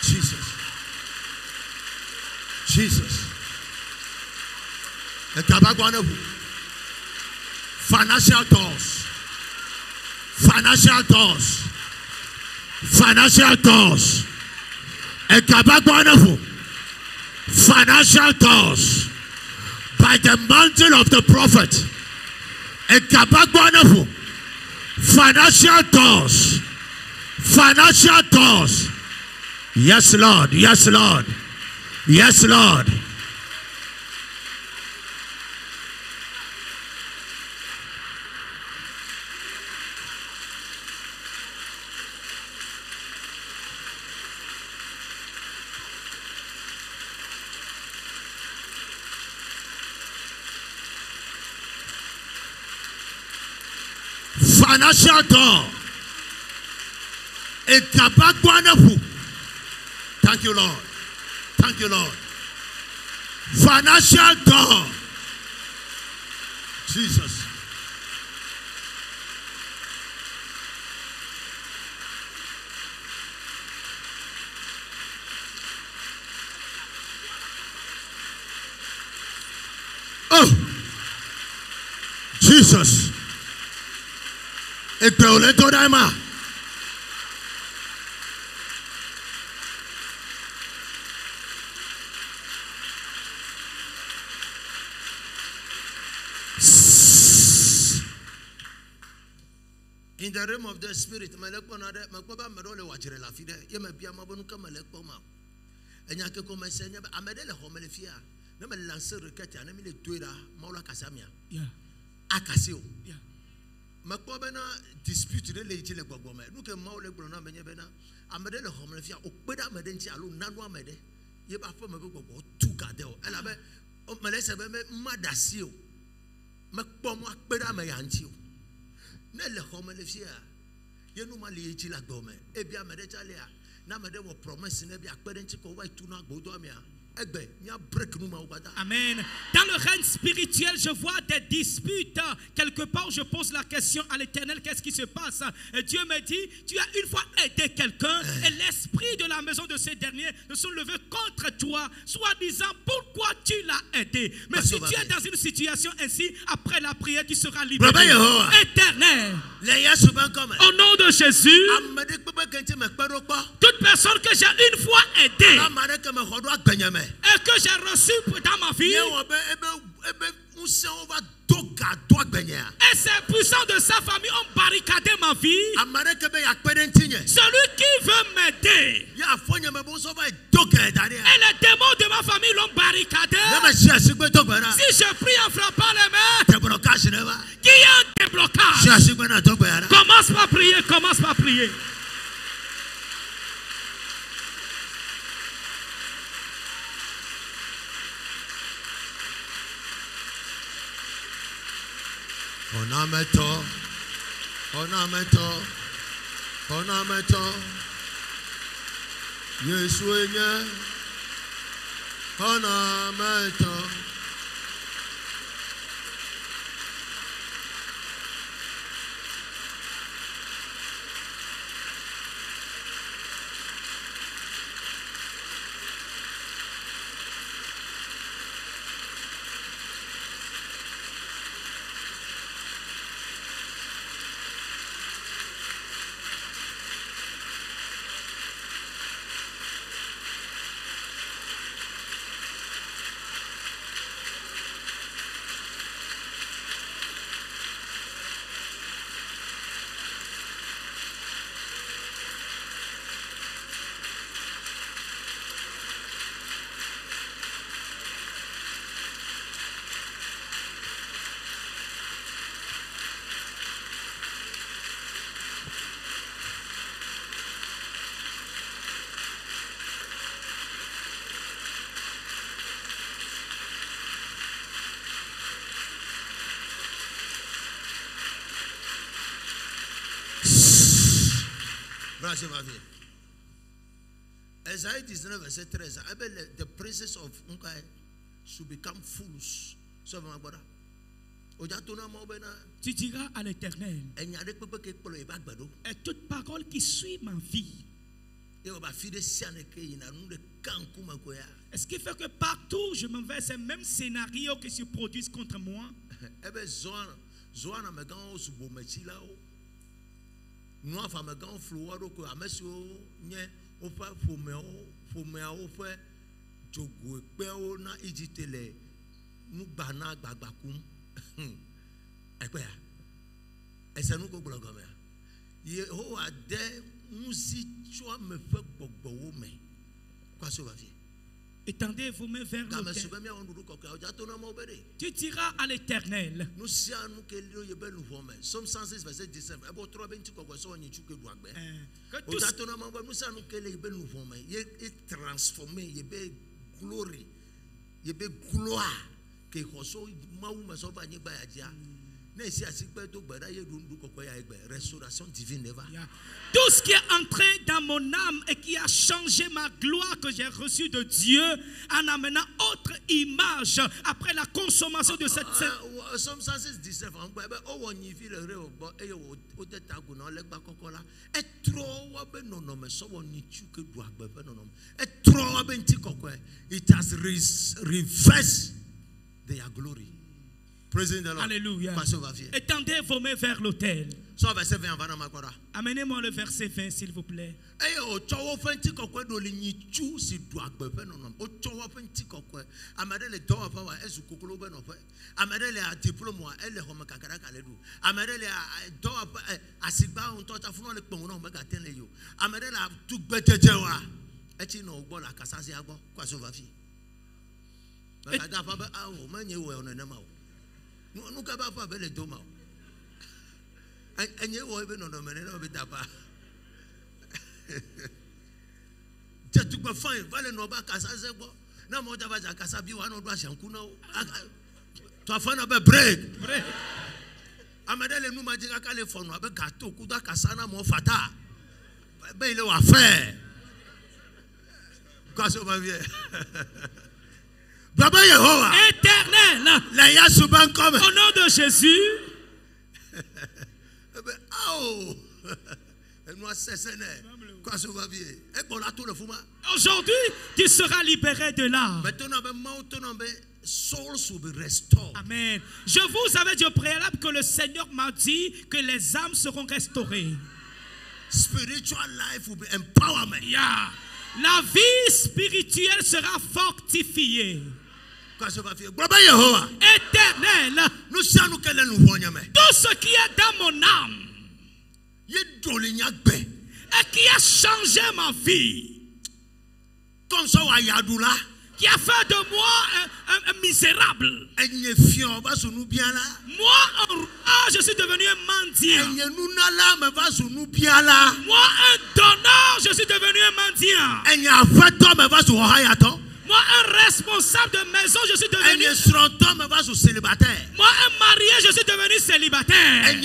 Jesus. Jesus. Financial doors. Financial doors. Financial doors. Financial doors. By the mantle of the prophet. Financial doors. Financial doors. Yes, Lord. Yes, Lord. Yes, Lord. Financial door. Thank you, Lord. Thank you, Lord. Financial door. Jesus. Oh, Jesus. the realm of the spirit, dispute de le gbogbo nous que ma le gbona menye bena amede le hom le fia okpeda amede nti alo nanu amede ye ba fa me gbogbo tu gade o ela be o mele se be madasi o me kpo mo akpeda me yanti o ne le hom le fia ye nu ma le eji la gbome e bia amede chale a na amede wo promise ne bia akpeda nti ko wa tu na gbodo amia. Amen. Dans le règne spirituel, je vois des disputes. Quelque part, je pose la question à l'Éternel, qu'est-ce qui se passe? Et Dieu me dit, tu as une fois aidé quelqu'un et l'esprit de la maison de ces derniers se sont levés contre toi, soi-disant, pourquoi tu l'as aidé? Mais si tu es dans une situation ainsi, après la prière, tu seras libéré. Éternel, au nom de Jésus, toute personne que j'ai une fois aidée et que j'ai reçu dans ma vie, et ces puissants de sa famille ont barricadé ma vie, celui qui veut m'aider, et les démons de ma famille l'ont barricadé, si je prie en frappant les mains, qui a un déblocage, commence par prier, commence par prier. Onameto, Yesuenya, Onameto. Isaiah 19 verset 13. The princes of Unkai should become fools. Tu diras à l'Éternel, et toute parole qui suit ma vie, est-ce qui fait que partout je me vais ces mêmes scénarios qui se produisent contre moi? Étendez vos mains vers l'autel. Tu diras à l'Éternel. Somme 106 verset 19. Tout ce qui est entré dans mon âme et qui a changé ma gloire que j'ai reçue de Dieu en amenant autre image après la consommation de cette scène. It has reversed their glory. Alléluia. Étendez vos mains vers l'autel. Amenez-moi le verset 20, s'il vous plaît. Éternel, au nom de Jésus, aujourd'hui, tu seras libéré de là. Amen. Je vous avais dit au préalable que le Seigneur m'a dit que les âmes seront restaurées. Spiritual life will be empowerment. Yeah. La vie spirituelle sera fortifiée. Éternel, tout ce qui est dans mon âme et qui a changé ma vie, qui a fait de moi un misérable. Moi, je suis devenu un mendiant. Moi, un donneur, je suis devenu un mendiant. Moi, un responsable de maison, je suis devenu célibataire. Moi, un marié, je suis devenu célibataire. Et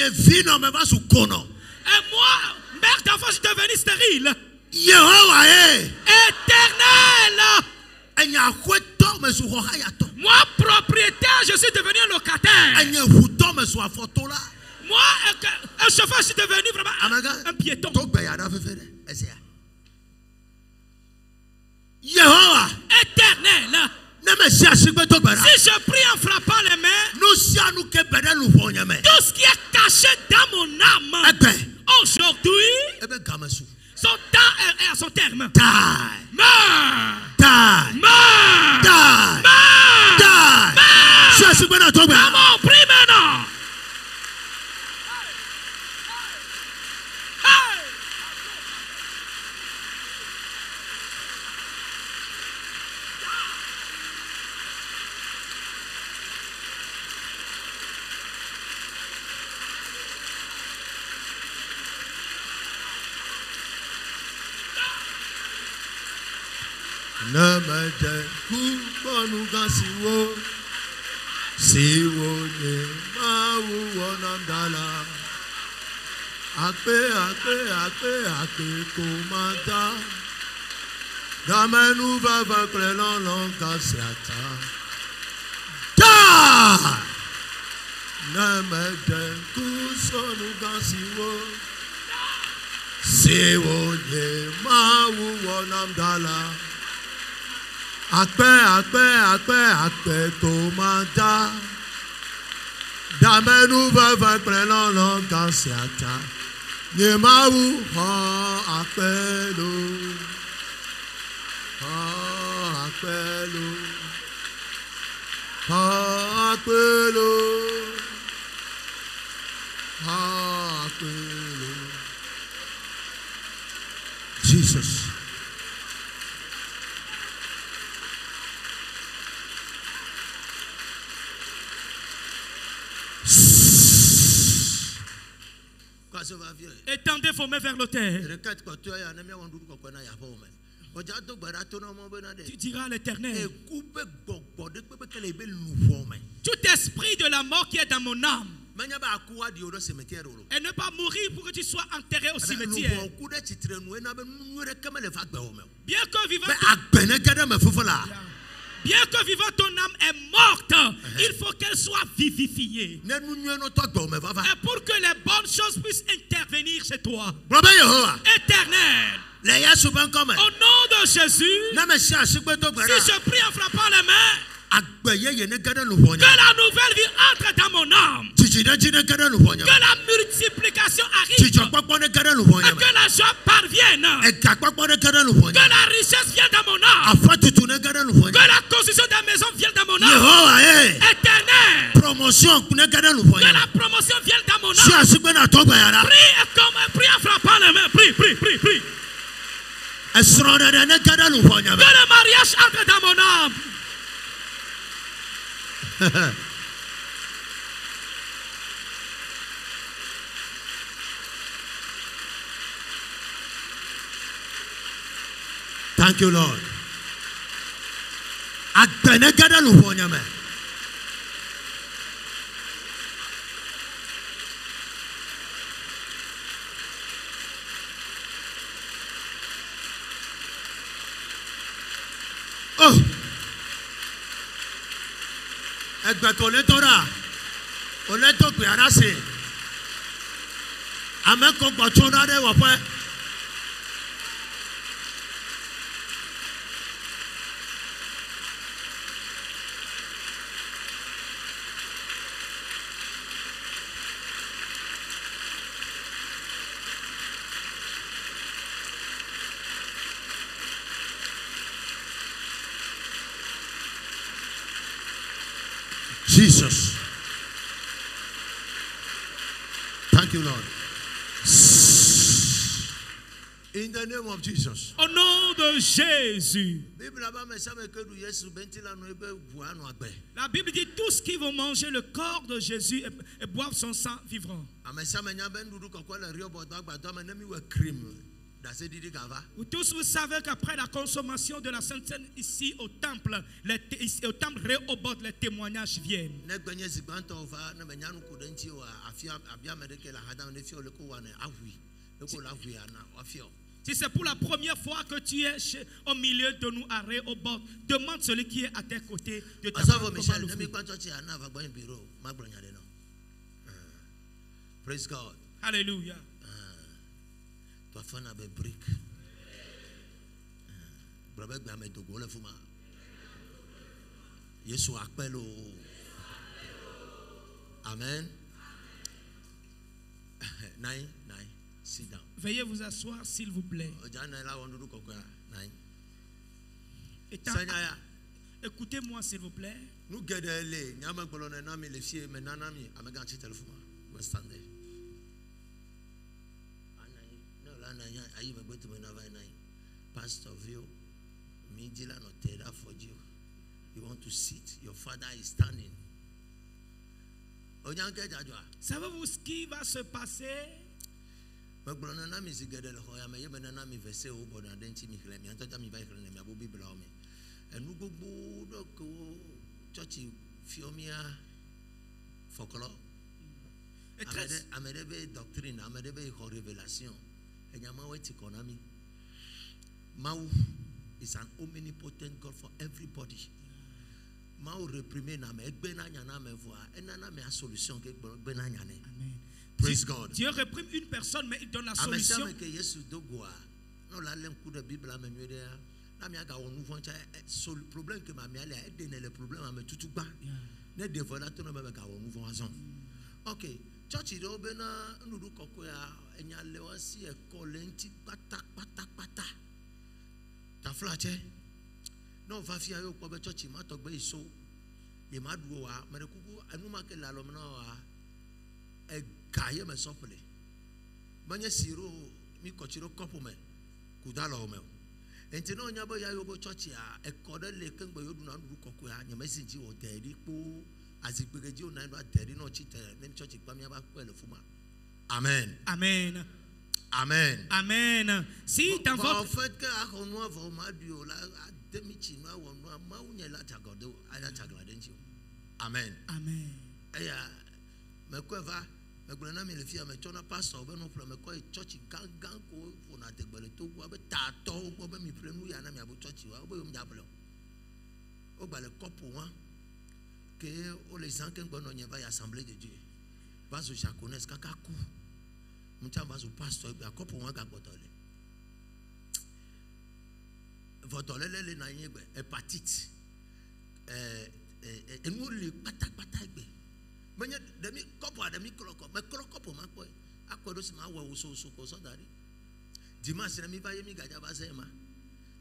moi, mère d'enfant, je suis devenu stérile. Éternel. Moi, propriétaire, je suis devenu un locataire. Moi, un chauffeur, je suis devenu vraiment un piéton. Éternel, si je prie en frappant les mains, tout ce qui est caché dans mon âme, aujourd'hui, son temps est à son terme. Meurs! Maman, prie maintenant. Jesus. Étendez vos mains vers l'autel. Tu diras à l'Éternel, tout esprit de la mort qui est dans mon âme, et ne pas mourir pour que tu sois enterré au cimetière. Bien que vivant ton âme est morte, il faut qu'elle soit vivifiée. Et pour que les bonnes choses puissent intervenir chez toi. Éternel, au nom de Jésus, si je prie en frappant les mains, Que la nouvelle vie entre dans mon âme. Que la multiplication arrive. Que la joie parvienne. Que la richesse vienne dans mon âme. Que la construction de la maison vienne dans mon âme. Éternel. Que la promotion vienne dans mon âme. Prie en frappant les mains. Prie. Que le mariage entre dans mon âme. Thank you, Lord. Oh, Jesus. Thank you, Lord. In the name of Jesus. Au nom de Jésus. La Bible dit tous qui vont manger le corps de Jésus et boire son sang vivront. Vous tous, vous savez qu'après la consommation de la Sainte Seine ici au temple Rehoboth, les témoignages viennent. Si c'est pour la première fois que tu es au milieu de nous à Rehoboth, demande celui qui est à tes côtés de t'apprendre comment l'ouvrir. Praise God. Alléluia. Amen. Sit down. Veuillez vous asseoir s'il vous plaît. Écoutez-moi s'il vous plaît. Pastor Vio, you want to sit, your father is standing. Savez-vous ce qui va se passer? Mau is an omnipotent God for everybody. Mau reprimer na me egbena nyana me voa enana me solution ke egbena nyane. Praise God. Dieu réprime une personne mais il donne la solution. Amesa me ke Yesu dogoa. No la lem coup de Bible me nwede na me aga wonu foncha sol problème que ma me ale e dene le problème am tutu gba. Ne devola to no me ga wonu foncha. Okay. Church ide obena ndudu kokko ya enyale wasi e kolenti pata. Ta flache no va fi ayo ko be church ma to gbe iso ye ma duo wa mere kuku anu ma ke lalo na wa e gaye me sopele manye siro mi kochiro kopo me kudalo me enti no nya bo ya yo bo church ya e ko de le ke gbe yodu na ndudu kokko ya nya mesinji o teri po azigbegeji o na no teri no chi teri nem church pa mi aba pele fuma. Amen. Amen. Amen. Amen. Si dans votre Amen. Amen. Pasteur, votre hépatite, et nous les patak mais demi couple demi cloco mais cloco ma quoi à quoi de ce ma wa so dari dimanche na mi ba yemi gaja ba sema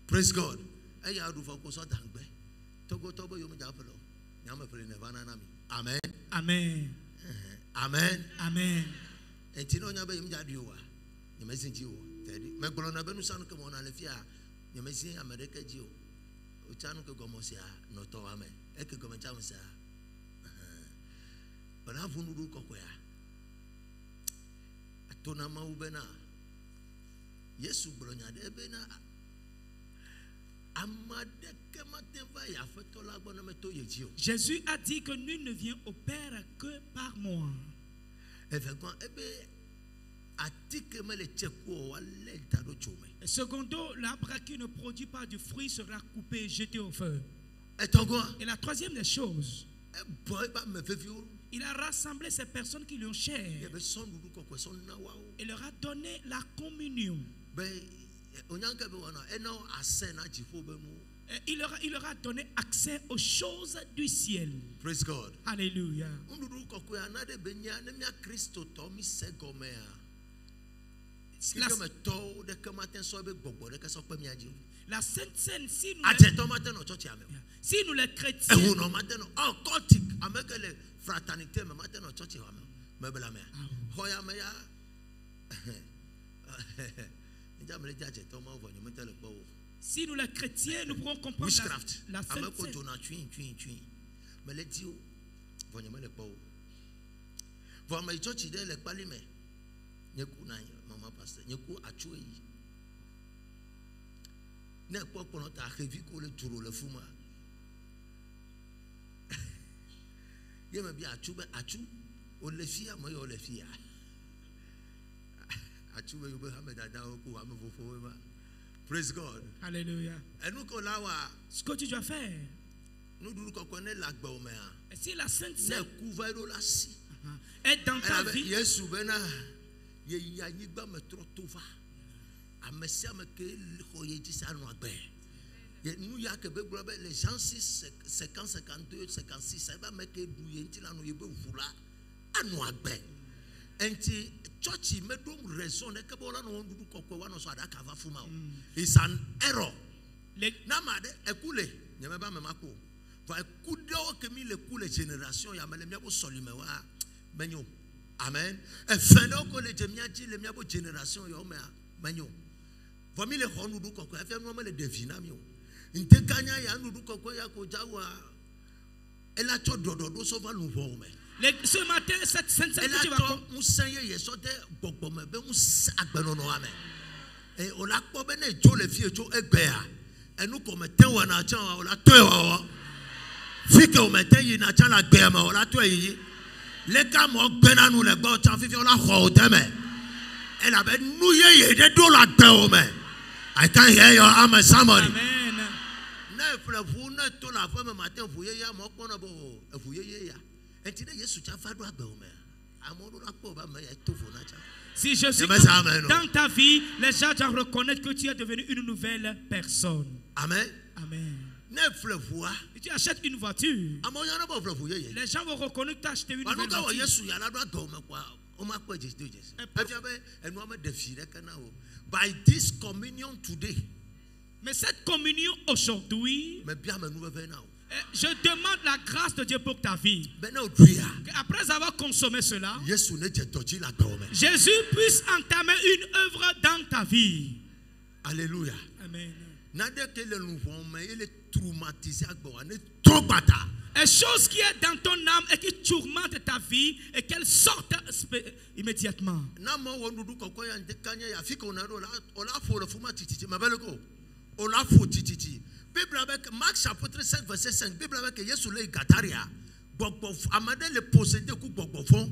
praise God e ya do for ko so dangbe togo yo mi ja felo nyama fele ne bana na mi amen amen amen amen enti no nya ba yemi ja dio wa nyama sinji wo tedi me gbolo na benu sanu ke mo na le fia nyama sin America ji o chanu ke gomosia no to amen e ke gomencha musa bana vunuru kokoya atona maubena Yesu bronya de bena amadeke mateva ya fetola bona meto yejio. Jésus a dit que nul ne vient au Père que par moi. Effectivement, atike me le cheko wale tado chome. Secondo, l'arbre qui ne produit pas du fruit sera coupé et jeté au feu. Et la troisième des choses, il a rassemblé ces personnes qui lui ont cher et leur a donné la communion. Il leur a donné accès aux choses du ciel. Praise God. Alléluia. La Sainte Seine, si nous les chrétiens, si nous les chrétiens, nous pourrons comprendre la Sainte Praise God. Alléluia. Ce que tu dois faire, et si la Sainte Seine est dans ta vie, les gens 50, 52, 56, ça va mettre it's an error. Amen. ce matin, cette Sainte Seine que tu vas I can't hear your amen, somebody. Amen. Si je suis dans ta vie, les gens doivent reconnaître que tu es devenu une nouvelle personne. Amen. Amen. Si tu achètes une voiture, les gens vont reconnaître que tu as acheté une nouvelle voiture. By this communion today, mais cette communion aujourd'hui, je demande la grâce de Dieu pour ta vie. Après avoir consommé cela, Jésus puisse entamer une œuvre dans ta vie. Alléluia. Amen. Une chose qui est dans ton âme et qui tourmente ta vie et qu'elle sorte immédiatement. Marc chapitre 5 verset 5. Bible avec Yesu le Gataria. Bogbo amade le posséder ku bogbo fon.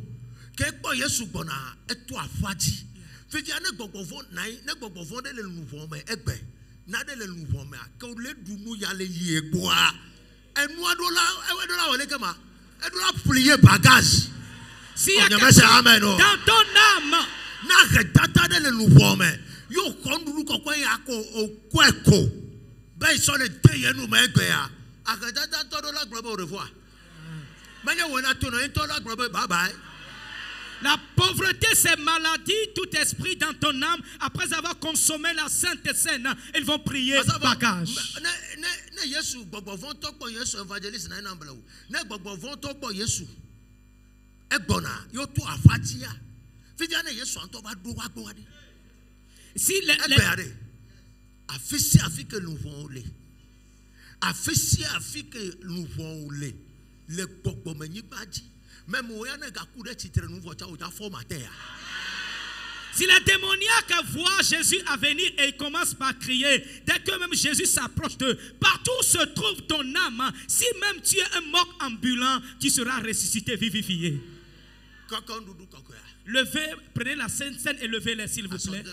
Ke po Yesu bona eto afaji. Fifia ne bogbo fon nai ne bogbo fon de le nouveau mais egbe. Na de le nouveau mais ke le dunu ya le yegboa. Enu adola ewedola wole kema. Edola plier bagage. Si dans ton âme na redata de le nouveau mais yo konduru kokwa ya ko okweko. Ben sur le thé nous mais à tout la gloire au revoir. La pauvreté, c'est maladie, tout esprit dans ton âme. Après avoir consommé la sainte scène, ils vont prier bagage. Si si les démoniaques voient Jésus à venir et ils commencent par crier, dès que même Jésus s'approche d'eux, partout où se trouve ton âme, si même tu es un mort ambulant, tu seras ressuscité, vivifié. Levez, prenez la sainte scène et levez-les s'il vous plaît.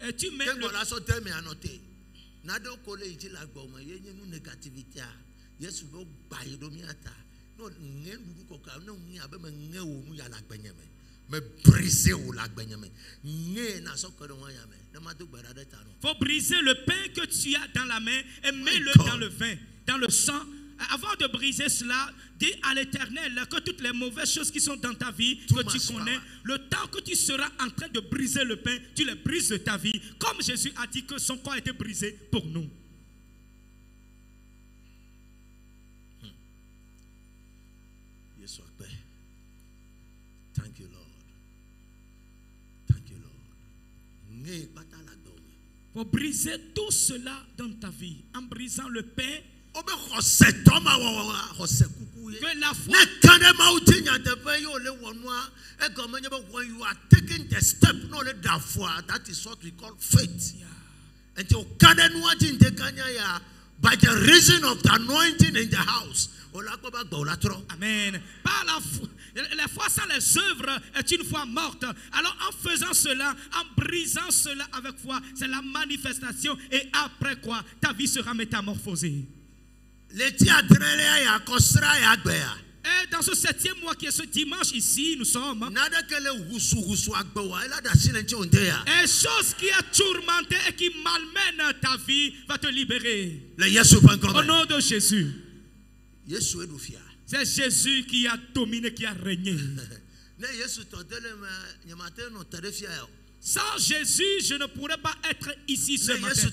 Et tu mets le... faut briser le pain que tu as dans la main et mets-le dans le vin, dans le sang. Avant de briser cela, dis à l'Éternel que toutes les mauvaises choses qui sont dans ta vie, que tu connais, le temps que tu seras en train de briser le pain, tu les brises de ta vie, comme Jésus a dit que son corps a été brisé pour nous. Thank you, Lord. Thank you, Lord. Faut briser tout cela dans ta vie en brisant le pain. Que la foi. When you are taking the step, not the foi, that is what we call faith. And you by the reason of the anointing in the house. Amen. Par la foi sans les œuvres est une foi morte. Alors en faisant cela, en brisant cela avec foi, c'est la manifestation. Et après quoi, ta vie sera métamorphosée. Et dans ce 7e mois qui est ce dimanche ici, nous sommes. Et chose qui a tourmenté et qui malmène ta vie va te libérer. Au nom de Jésus. C'est Jésus qui a dominé, qui a régné. Sans Jésus, je ne pourrais pas être ici ce matin.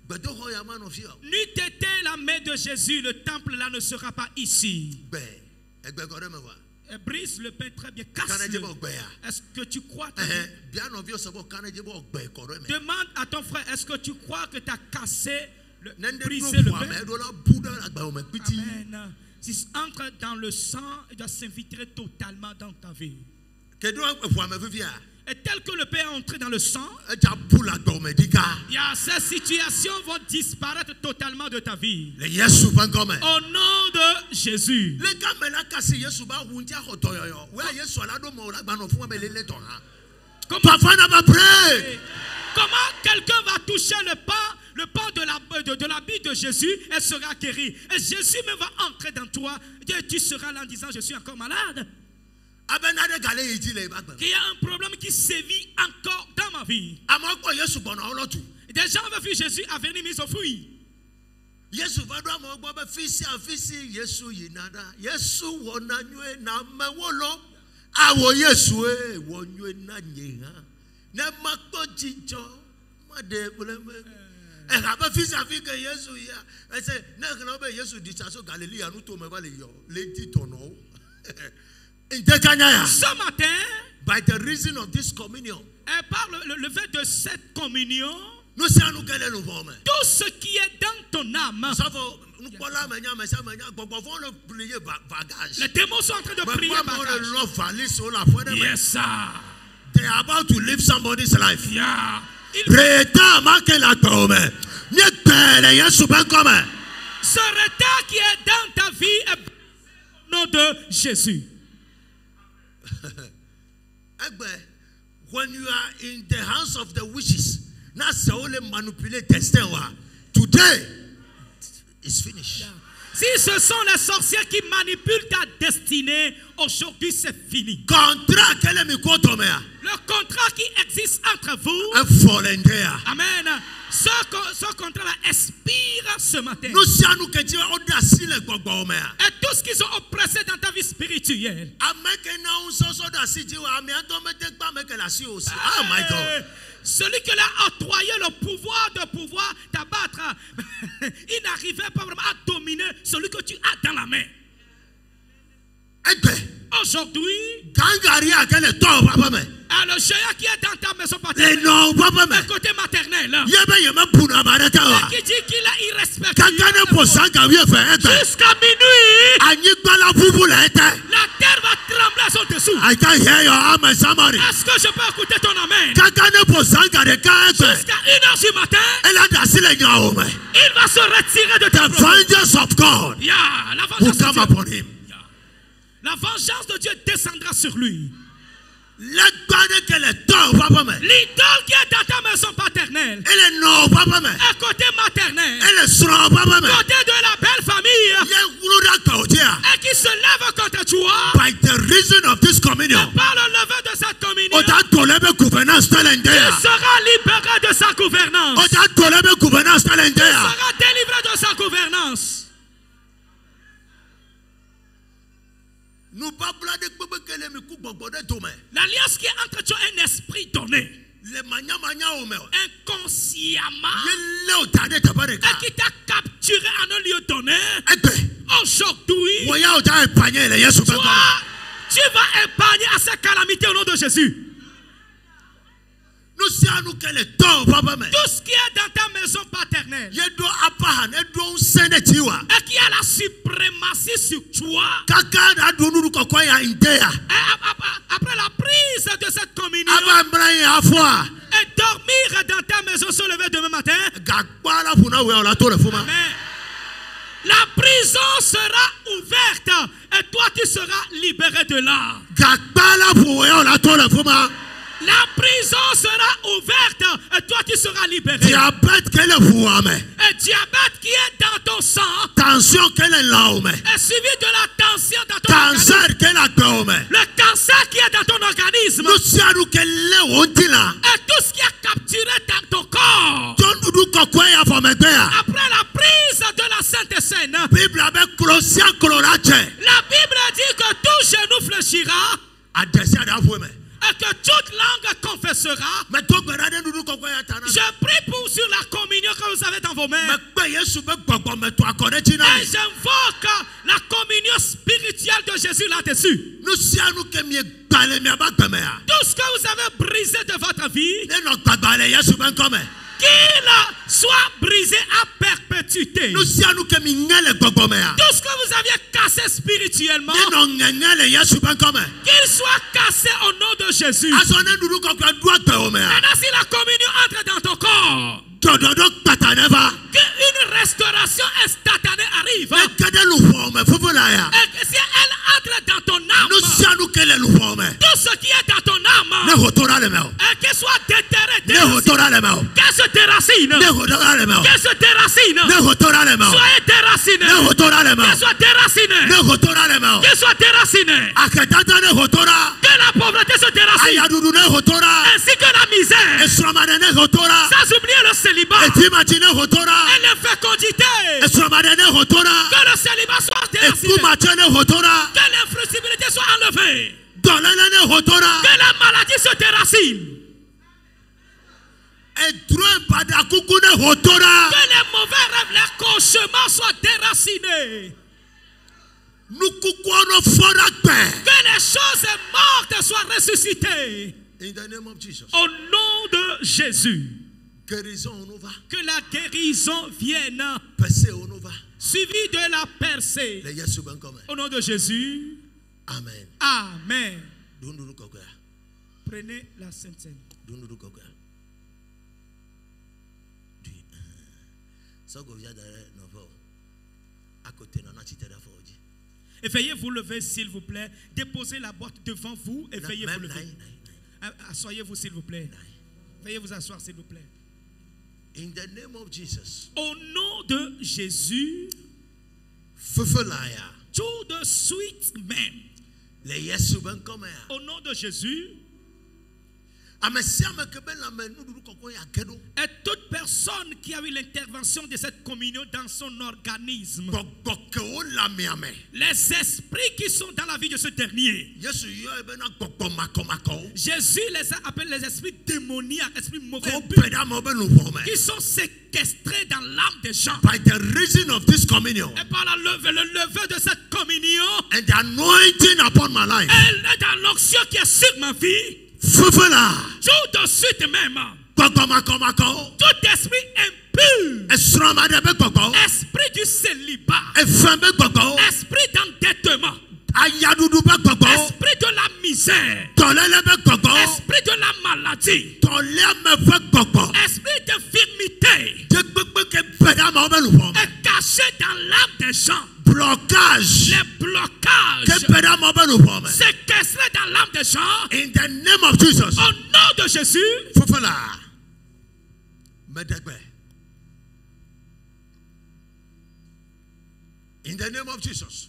N'eût été la main de Jésus, le temple là ne sera pas ici. Brise le pain très bien, casse-le. Est-ce que tu crois demande à ton frère, est-ce que tu crois que tu as cassé briser le pain? Amen. S'il entre dans le sang, il doit s'infiltrer totalement dans ta vie. Et tel que le pain est entré dans le sang, ces situations vont disparaître totalement de ta vie. Au nom de Jésus. Comment quelqu'un va toucher le pain de l'habit de Jésus et sera guéri? Et Jésus même va entrer dans toi et tu seras là en disant je suis encore malade. Il y a un problème qui sévit encore dans ma vie. Des gens avaient vu Jésus à venir mis au fruit. Ce matin, by the reason of this communion, par le fait de cette communion, tout ce qui est dans ton âme, les démons sont en train de prier bagage. Yes, sir. They are about to live somebody's life. Yeah. Ce retard qui est dans ta vie est au nom de Jésus. When you are in the hands of the witches, not only manipulate today is finished. Yeah. Si ce sont les sorciers qui manipulent ta destinée, aujourd'hui c'est fini. Le contrat qui existe entre vous, Amen. Ce contrat-là expire ce matin. Et tout ce qu'ils ont oppressé dans ta vie spirituelle. Oh my God. Celui qui a octroyé le pouvoir de pouvoir t'abattre, il n'arrivait pas vraiment à dominer celui que tu as dans la main. Aujourd'hui, le géant qui est dans ta maison paternelle, le côté maternel, qui dit qu'il a irrespecté jusqu'à minuit, la terre va trembler à son dessous. Est-ce que je peux écouter ton amen? Jusqu'à 1h du matin, il va se retirer de ta vie. La vengeance de Dieu descendra sur lui. L'idole qui est dans ta maison paternelle, à côté maternel, côté de la belle famille, et qui se lève contre toi, by the reason of this communion, par le lever de cette communion, tu seras libéré de sa gouvernance. Tu seras délivré de sa gouvernance. L'alliance qui est entre toi et un esprit donné, inconsciemment, et qui t'a capturé à un lieu donné, aujourd'hui, tu vas épargner à ces calamités au nom de Jésus. Tout ce qui est dans ta maison paternelle, et qui a la suprématie sur toi, après la prise de cette communion, et dormir dans ta maison, se lever demain matin, amen. La prison sera ouverte et toi tu seras libéré de là. La prison sera ouverte et toi tu seras libéré. Et diabète qui est dans ton sang, tension est suivi de la tension dans ton organisme. Le cancer qui est dans ton organisme, et tout ce qui a capturé dans ton corps, après la prise de la Sainte Seine, la Bible dit que tout genou fléchira et que toute langue confessera. Je prie pour sur la communion que vous avez dans vos mains. Et j'invoque la communion spirituelle de Jésus là-dessus. Tout ce que vous avez brisé de votre vie, qu'il soit brisé à perpétuité. Tout ce que vous aviez cassé spirituellement, qu'il soit cassé au nom de Jésus. Maintenant, si la communion entre dans ton corps, qu'une restauration instantanée arrive, et que si elle entre dans ton âme, tout ce qui est dans ton âme, et qu'elle soit déterré, qu'elle se déracine, qu'elle se déracine, soyez déraciné, qu'elle soit déracinée, qu'elle soit déracinée, que la pauvreté se déracine, ainsi que la misère, sans oublier le célibat et l'infécondité, que le célibat soit déraciné, que l'inflexibilité soit enlevée, que la maladie se déracine, que les mauvais rêves, les cauchemars soient déracinés, que les choses mortes soient ressuscitées. In the name of Jesus. Au nom de Jésus. Que la guérison vienne, suivi de la percée. Au nom de Jésus. Amen. Amen. Prenez la Sainte Seine. Et veuillez vous lever s'il vous plaît. Déposez la boîte devant vous et veuillez vous lever. Asseyez-vous s'il vous plaît. Veuillez vous asseoir s'il vous plaît. In the name of Jesus. Au nom de Jésus. Tout de suite même. Au nom de Jésus. Et toute personne qui a eu l'intervention de cette communion dans son organisme, les esprits qui sont dans la vie de ce dernier, Jésus les a appelés les esprits démoniaques, esprits mauvais, qui sont séquestrés dans l'âme des gens. By the reason of this communion, et par le lever de cette communion, and the anointing upon my life, et dans l'onction qui est sur ma vie, tout de suite même, tout esprit impur, esprit du célibat, esprit d'endettement, esprit de la misère, esprit de la maladie, esprit d'infirmité, est caché dans l'âme des gens. Les blocages séquestrés dans l'âme des gens. In the name of Jesus. Au nom de Jésus. In the name of Jesus.